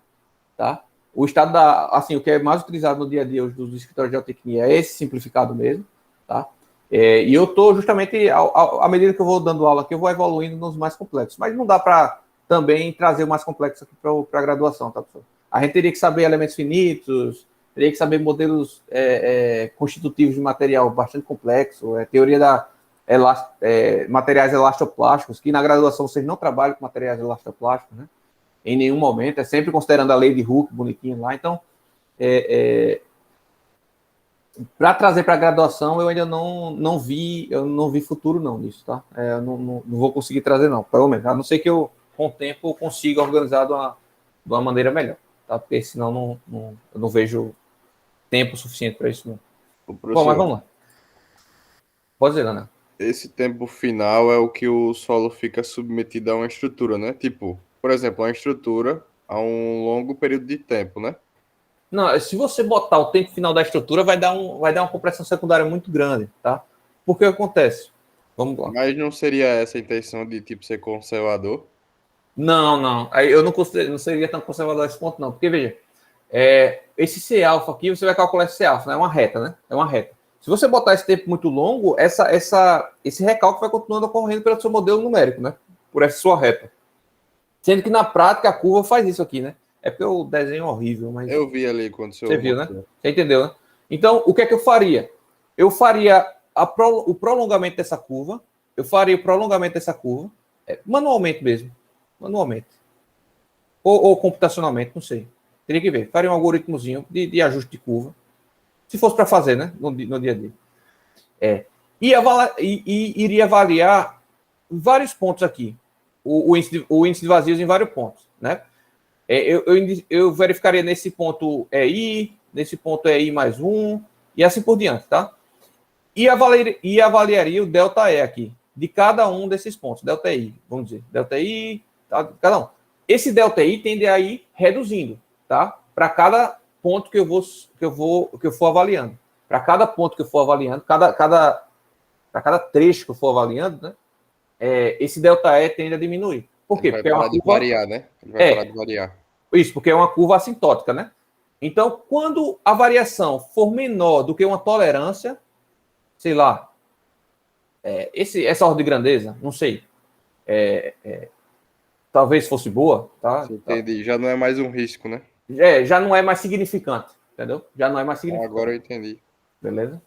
tá? O estado assim, o que é mais utilizado no dia a dia dos escritórios de geotecnia é esse simplificado mesmo, tá? E eu estou justamente, à medida que eu vou dando aula aqui, eu vou evoluindo nos mais complexos. Mas não dá para também trazer o mais complexo aqui para a graduação, tá, pessoal? A gente teria que saber elementos finitos, teria que saber modelos constitutivos de material bastante complexo, teoria da materiais elastoplásticos, que na graduação vocês não trabalham com materiais elastoplásticos, né? Em nenhum momento, é sempre considerando a lei de Hooke, bonitinho lá. Então, para trazer para a graduação, eu ainda não vi futuro não nisso, tá? Eu não vou conseguir trazer não, pelo menos. A não ser que eu com o tempo, eu consiga organizar de uma maneira melhor, tá? Porque senão eu não vejo tempo suficiente para isso. Não. Bom, mas vamos lá. Pode dizer, Ana. Esse tempo final é o que o solo fica submetido a uma estrutura, né? Tipo, por exemplo, uma estrutura a um longo período de tempo, né? Não, se você botar o tempo final da estrutura, vai dar uma compressão secundária muito grande, tá? Porque acontece? Vamos lá. Mas não seria essa a intenção de, tipo, ser conservador? Não. Aí eu não seria tão conservador a esse ponto, não. Porque, veja, esse C alfa aqui, você vai calcular esse C alfa, né? É uma reta, né? É uma reta. Se você botar esse tempo muito longo, esse recálculo vai continuando ocorrendo pelo seu modelo numérico, né? Por essa sua reta. Sendo que na prática a curva faz isso aqui, né? É porque o desenho é horrível, mas... Eu vi ali quando você viu, né? Você entendeu, né? Então, o que é que eu faria? Eu faria o prolongamento dessa curva, manualmente mesmo. Manualmente. Ou computacionalmente, não sei. Teria que ver. Faria um algoritmozinho de ajuste de curva. Se fosse para fazer, né? No dia a dia. E iria avaliar vários pontos aqui. O índice de vazios em vários pontos, né? Eu verificaria nesse ponto I, nesse ponto I mais 1, e assim por diante, tá? E avaliaria o delta E aqui, de cada um desses pontos, delta I, vamos dizer, delta I, tá? Cada um. Esse delta I tende a ir reduzindo, tá? Para cada ponto que eu for avaliando. Para cada ponto que eu for avaliando, para cada trecho que eu for avaliando, né? Esse delta E tende a diminuir. Por quê? Porque é uma curva... de variar, né? Ele vai parar de variar. Isso, porque é uma curva assintótica, né? Então, quando a variação for menor do que uma tolerância, sei lá, essa ordem de grandeza, não sei, talvez fosse boa, tá? Entendi. Já não é mais um risco, né? Já não é mais significante, entendeu? Já não é mais significante. Agora eu entendi. Beleza?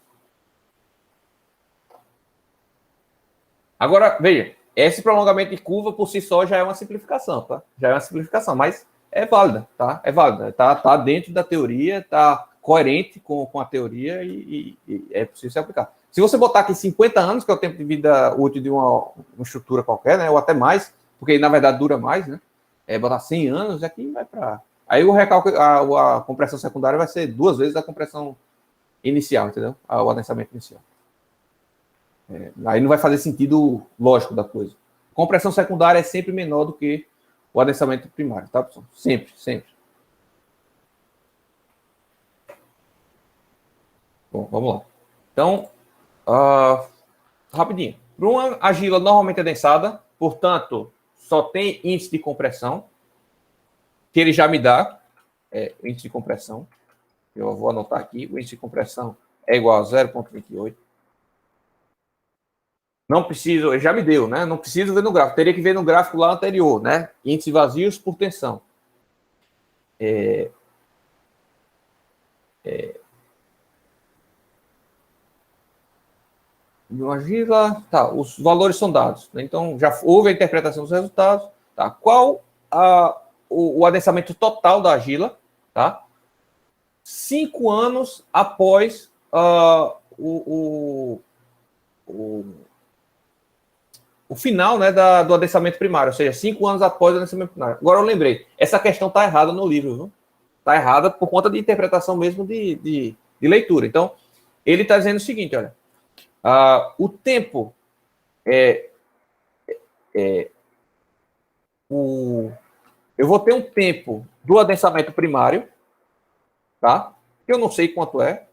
Agora, veja, esse prolongamento de curva por si só já é uma simplificação, tá? Já é uma simplificação, mas é válida, tá? É válida, tá dentro da teoria, tá coerente com a teoria e é possível se aplicar. Se você botar aqui 50 anos, que é o tempo de vida útil de uma estrutura qualquer, né? Ou até mais, porque na verdade dura mais, né? Botar 100 anos, aqui vai para... Aí o recálculo, a compressão secundária vai ser 2 vezes a compressão inicial, entendeu? O adensamento inicial. Aí não vai fazer sentido lógico da coisa. Compressão secundária é sempre menor do que o adensamento primário, tá, pessoal? Sempre. Bom, vamos lá. Então, rapidinho. Para uma argila normalmente adensada, portanto, só tem índice de compressão, que ele já me dá, o índice de compressão. Eu vou anotar aqui, o índice de compressão é igual a 0,28. Não preciso, já me deu, né? Não preciso ver no gráfico. Teria que ver no gráfico lá anterior, né? Índice vazios por tensão. Imagina, tá, os valores são dados, né? Então já houve a interpretação dos resultados, tá? Qual o adensamento total da argila, tá? 5 anos após o final, né, do adensamento primário, ou seja, 5 anos após o adensamento primário. Agora eu lembrei, essa questão está errada no livro, viu? Está errada por conta de interpretação mesmo de leitura. Então, ele está dizendo o seguinte, olha, o tempo eu vou ter um tempo do adensamento primário, tá? Eu não sei quanto é.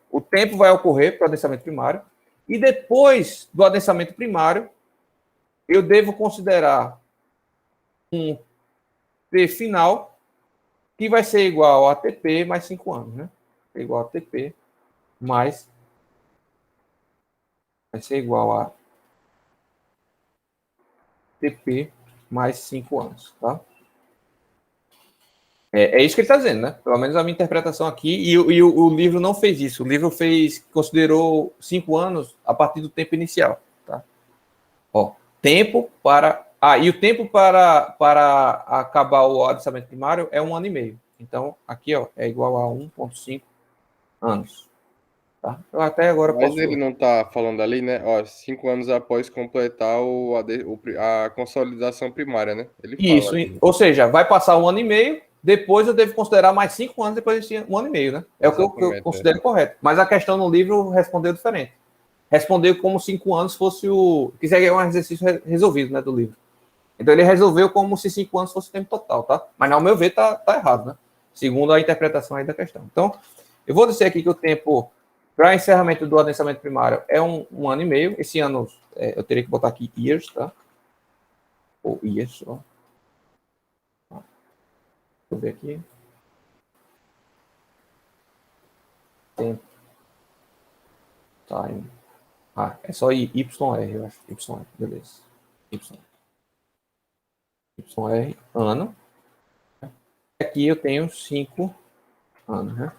O tempo vai ocorrer para o adensamento primário. E depois do adensamento primário, eu devo considerar um T final que vai ser igual a TP mais 5 anos, né? Igual a TP mais... Vai ser igual a TP mais 5 anos, tá? É isso que ele está dizendo, né? Pelo menos a minha interpretação aqui. E o livro não fez isso. O livro considerou 5 anos a partir do tempo inicial, tá? Tempo para... e o tempo para acabar o adensamento primário é 1 ano e meio. Então, aqui, é igual a 1,5 anos. Tá? Eu até agora Mas posso... ele não está falando ali, né? Ó, 5 anos após completar a consolidação primária, né? Ele fala Isso, ali. ou seja, vai passar 1 ano e meio, depois eu devo considerar mais 5 anos depois desse 1 ano e meio, né? É o que eu Exatamente, considero correto. Mas a questão no livro respondeu diferente. Respondeu como 5 anos fosse o... Que seria um exercício resolvido, né, do livro. Então ele resolveu como se 5 anos fosse o tempo total, tá? Mas, ao meu ver, tá errado, né? Segundo a interpretação aí da questão. Então, eu vou dizer aqui que o tempo para encerramento do adensamento primário é 1 ano e meio. Esse ano, eu teria que botar aqui years, tá? Ou years, ó. Deixa eu ver aqui. Tempo. Time. É só YR, eu acho. YR, beleza. YR, ano. Aqui eu tenho 5 anos, né?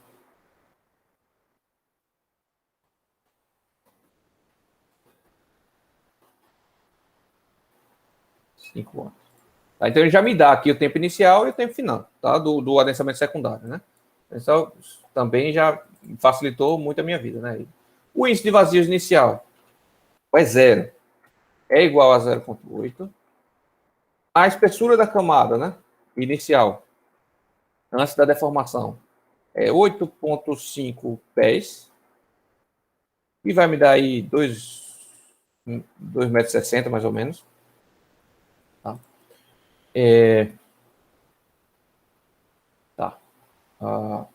5 anos. Tá, então ele já me dá aqui o tempo inicial e o tempo final, tá? Do adensamento secundário, né? Então também já facilitou muito a minha vida, né? O índice de vazios inicial é 0. É igual a 0,8. A espessura da camada, né? Inicial, antes da deformação, é 8,5 pés. E vai me dar aí 2,60 m, mais ou menos. Tá. Tá.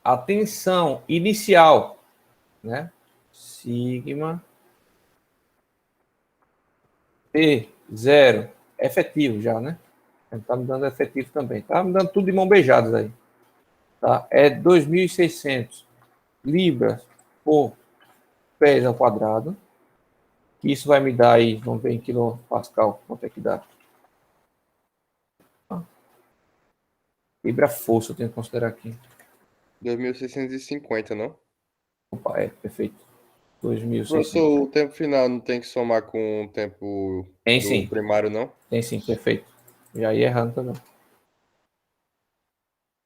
A tensão inicial, né? Sigma P0, efetivo já, né? Tá me dando efetivo também. Tá me dando tudo de mão beijada aí. Tá? É 2.600 libras por pés ao quadrado. Isso vai me dar aí, vamos ver em quilopascal, quanto é que dá. Libra força, eu tenho que considerar aqui. 2.650, não? Opa, perfeito. Professor, 2.600. o tempo final não tem que somar com o tempo Tem do sim, primário, não? tem sim, perfeito. Já ia errando também.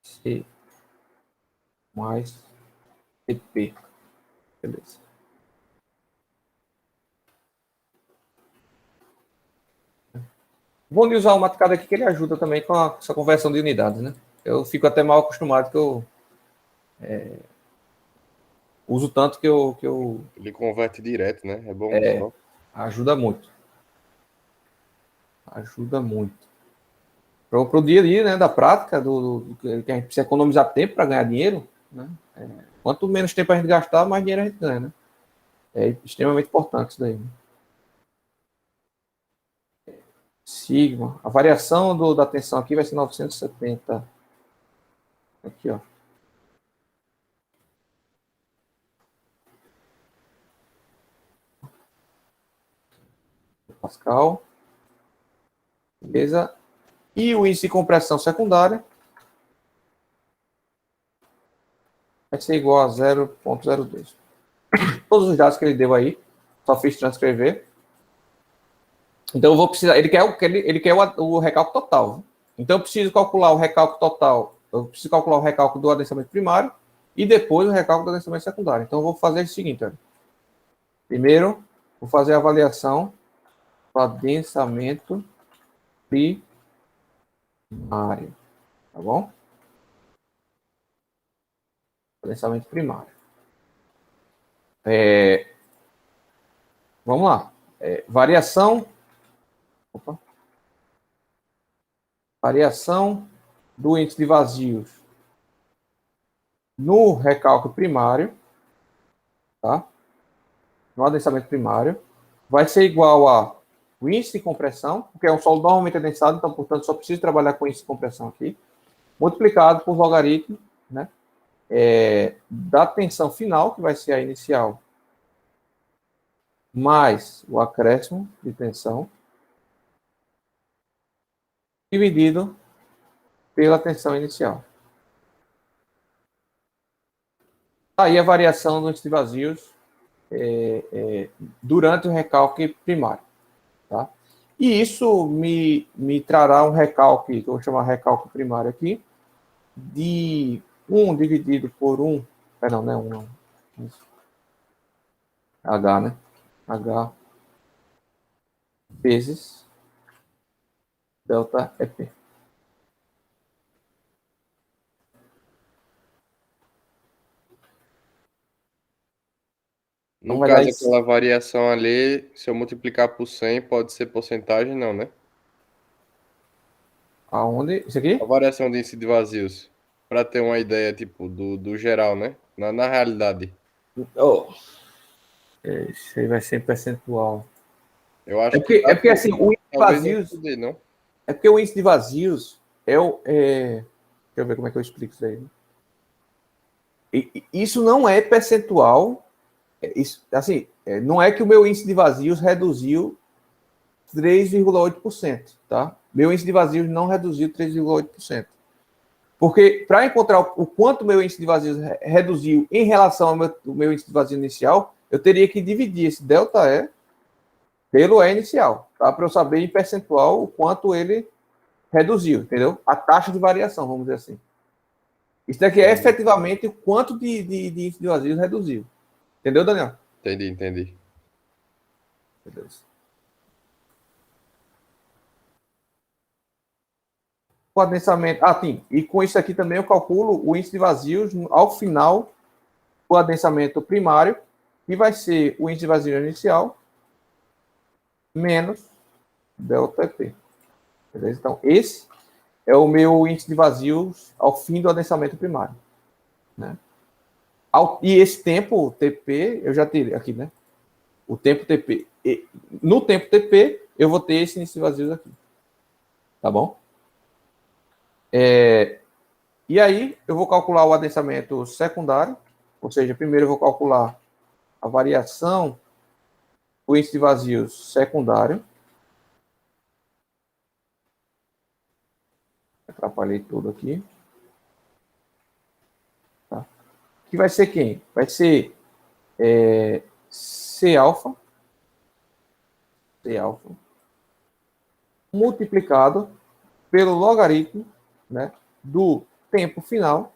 C mais TP. Beleza. Vou usar o matcad aqui que ele ajuda também com essa conversão de unidades, né? Eu fico até mal acostumado que eu uso tanto que eu Ele converte direto, né? É bom só. ajuda muito. Ajuda muito. Para o dia a dia, né, da prática, do que a gente precisa economizar tempo para ganhar dinheiro, né? Quanto menos tempo a gente gastar, mais dinheiro a gente ganha, né? É extremamente importante isso daí. Né? Sigma. A variação da tensão aqui vai ser 970. Aqui, ó. Pascal. Beleza. E o índice de compressão secundária vai ser igual a 0,02. Todos os dados que ele deu aí, só fiz transcrever. Então eu vou precisar. Ele quer o recálculo total. Então eu preciso calcular o recálculo total. Eu preciso calcular o recálculo do adensamento primário e depois o recálculo do adensamento secundário. Então eu vou fazer o seguinte: olha. Primeiro, vou fazer a avaliação do adensamento primário. Tá bom? Adensamento primário. Vamos lá. Variação. Opa. Variação do índice de vazios no recálculo primário, tá? No adensamento primário, vai ser igual a o índice de compressão, porque é um solo normalmente adensado, então, portanto, só preciso trabalhar com índice de compressão aqui, multiplicado por logaritmo, né? Da tensão final, que vai ser a inicial, mais o acréscimo de tensão, dividido pela tensão inicial. Aí a variação do índice de vazios durante o recálculo primário. Tá? E isso me trará um recálculo, que eu vou chamar recálculo primário aqui, de 1 dividido por 1 Perdão, não é 1, não. Isso. H, né? H vezes delta EP. No Então vai dar caso, isso. aquela variação ali, se eu multiplicar por 100, pode ser porcentagem, não, né? Aonde? Isso A aqui? variação de índice de vazios. Para ter uma ideia, tipo, do geral, né? Na realidade. Oh, isso aí vai ser em percentual. Eu acho que É dá porque assim, o índice de talvez não vazios. poder, não. É porque o índice de vazios é o. Deixa eu ver como é que eu explico isso aí. Isso não é percentual. Isso, assim, não é que o meu índice de vazios reduziu 3,8%, tá? Meu índice de vazios não reduziu 3,8%. Porque para encontrar o quanto meu índice de vazios reduziu em relação ao meu índice de vazio inicial, eu teria que dividir esse delta E pelo E inicial, tá? Para eu saber em percentual o quanto ele reduziu, entendeu? A taxa de variação, vamos dizer assim. Isso daqui é Entendi, efetivamente o quanto de índice de vazios reduziu. Entendeu, Daniel? entendi. Beleza. O adensamento. Ah, sim. E com isso aqui também eu calculo o índice de vazios ao final do adensamento primário, que vai ser o índice de vazio inicial menos delta P. Beleza? Então, esse é o meu índice de vazios ao fim do adensamento primário. Né? E esse tempo TP, eu já tirei aqui, né? O tempo TP. No tempo TP, eu vou ter esse índice de vazios aqui. Tá bom? E aí, eu vou calcular o adensamento secundário, ou seja, primeiro eu vou calcular a variação do índice de vazios secundário. Atrapalhei tudo aqui. Tá? Que vai ser quem? Vai ser C alfa, multiplicado pelo logaritmo, né, do tempo final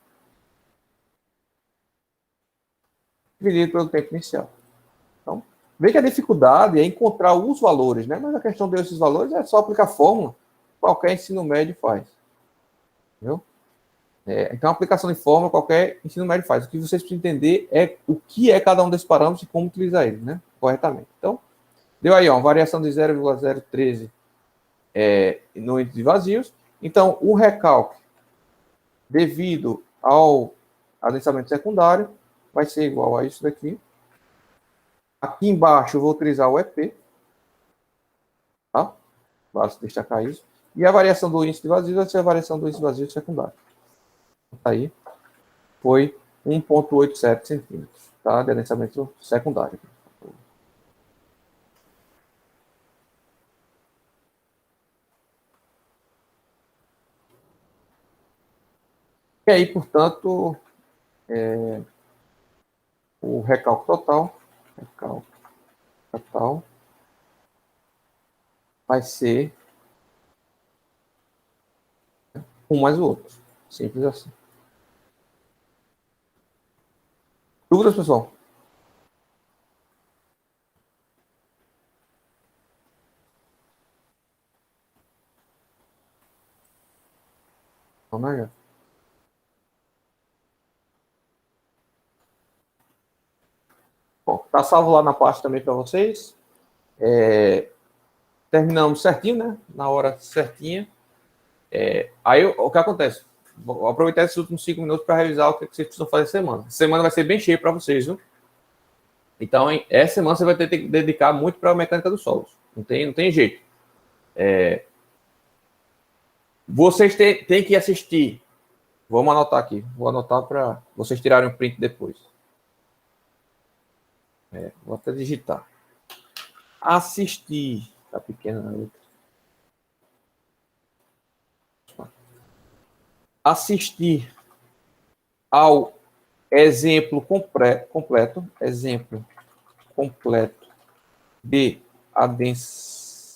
dividido pelo tempo inicial. Então, vê que a dificuldade é encontrar os valores, né? Mas a questão desses valores é só aplicar fórmula, qualquer ensino médio faz. Entendeu? Então, a aplicação de fórmula, qualquer ensino médio faz. O que vocês precisam entender é o que é cada um desses parâmetros e como utilizar eles, né? Corretamente. Então, deu aí, ó, uma variação de 0,013 no índice de vazios. Então, o recalque devido ao adensamento secundário vai ser igual a isso daqui. Aqui embaixo eu vou utilizar o EP, tá? Basta destacar isso. E a variação do índice de vazios vai ser a variação do índice de vazios secundário. Aí foi 1,87 centímetros, tá? De adensamento secundário. E aí, portanto, o recalque total vai ser um mais o outro. Simples assim. Dúvidas, pessoal? Não, né? Bom, tá salvo lá na parte também para vocês. Terminamos certinho, né? Na hora certinha. Aí o que acontece? Vou aproveitar esses últimos 5 minutos para revisar o que vocês precisam fazer essa semana. Essa semana vai ser bem cheia para vocês, viu? Então, essa semana você vai ter que dedicar muito para a mecânica dos solos. Não tem jeito. Vocês têm que assistir. Vamos anotar aqui. Vou anotar para vocês tirarem um print depois. Vou até digitar. Assistir. Tá pequena na letra. Assistir ao exemplo completo de adensamento,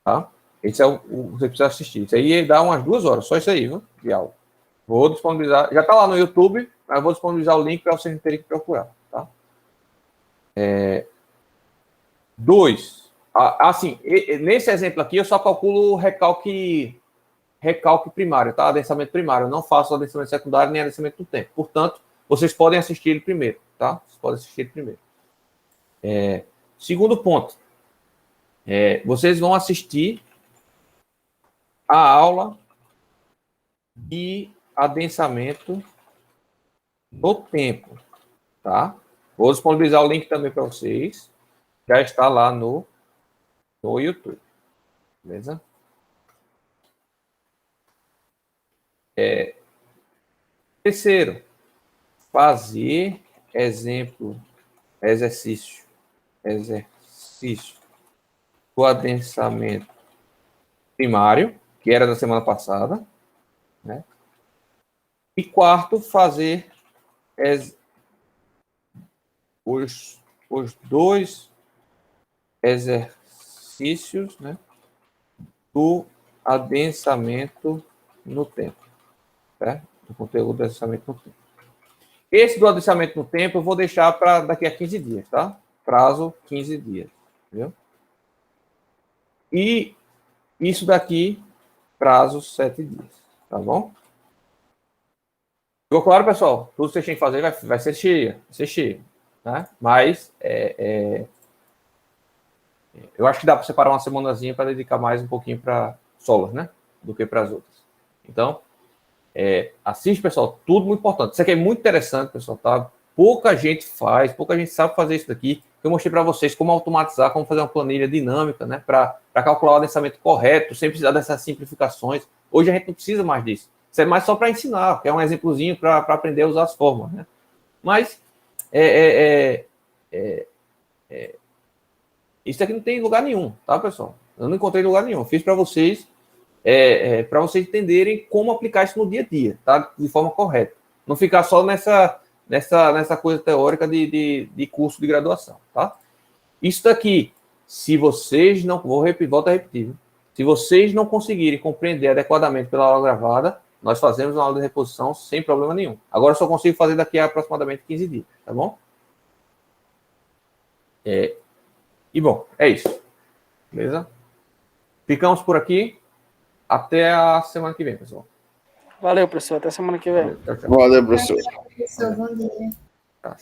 tá? Esse é você precisa assistir. Isso aí dá umas 2 horas, só isso aí, viu? De aula. Vou disponibilizar, já está lá no YouTube, mas eu vou disponibilizar o link para vocês terem que procurar, tá? 2. Assim, nesse exemplo aqui, eu só calculo recalque primário, tá? Adensamento primário. Eu não faço adensamento secundário nem adensamento do tempo. Portanto, vocês podem assistir ele primeiro, tá? Vocês podem assistir ele primeiro. Segundo ponto. Vocês vão assistir a aula de adensamento no tempo, tá? Vou disponibilizar o link também para vocês. Já está lá no YouTube. Beleza? Terceiro, fazer exercício do adensamento primário, que era da semana passada, né? E quarto, fazer os 2 exercícios, né, do adensamento no tempo, certo? Do conteúdo do adensamento no tempo. Esse do adensamento no tempo eu vou deixar para daqui a 15 dias, tá? Prazo 15 dias, entendeu? E isso daqui, prazo 7 dias, tá bom? Ficou claro, pessoal? Tudo que vocês têm que fazer vai ser cheio, né? Mas eu acho que dá para separar uma semanazinha para dedicar mais um pouquinho para Solar, né? Do que para as outras. Então, assiste, pessoal, tudo muito importante. Isso aqui é muito interessante, pessoal, tá? Pouca gente sabe fazer isso daqui. Eu mostrei para vocês como automatizar, como fazer uma planilha dinâmica, né? Para calcular o adensamento correto, sem precisar dessas simplificações. Hoje a gente não precisa mais disso. Isso é mais só para ensinar, que é um exemplozinho para aprender a usar as fórmulas, né? Mas isso aqui não tem lugar nenhum, tá, pessoal? Eu não encontrei lugar nenhum. Fiz para vocês, para vocês entenderem como aplicar isso no dia a dia, tá? De forma correta. Não ficar só nessa coisa teórica de curso de graduação, tá? Isso daqui, se vocês não... Volto a repetir. Viu? Se vocês não conseguirem compreender adequadamente pela aula gravada, nós fazemos uma aula de reposição sem problema nenhum. Agora eu só consigo fazer daqui a aproximadamente 15 dias, tá bom? E bom, é isso. Beleza? Ficamos por aqui. Até a semana que vem, pessoal. Valeu, professor. Até semana que vem. Tchau, tchau. Valeu, professor. Professor, bom dia. Tchau.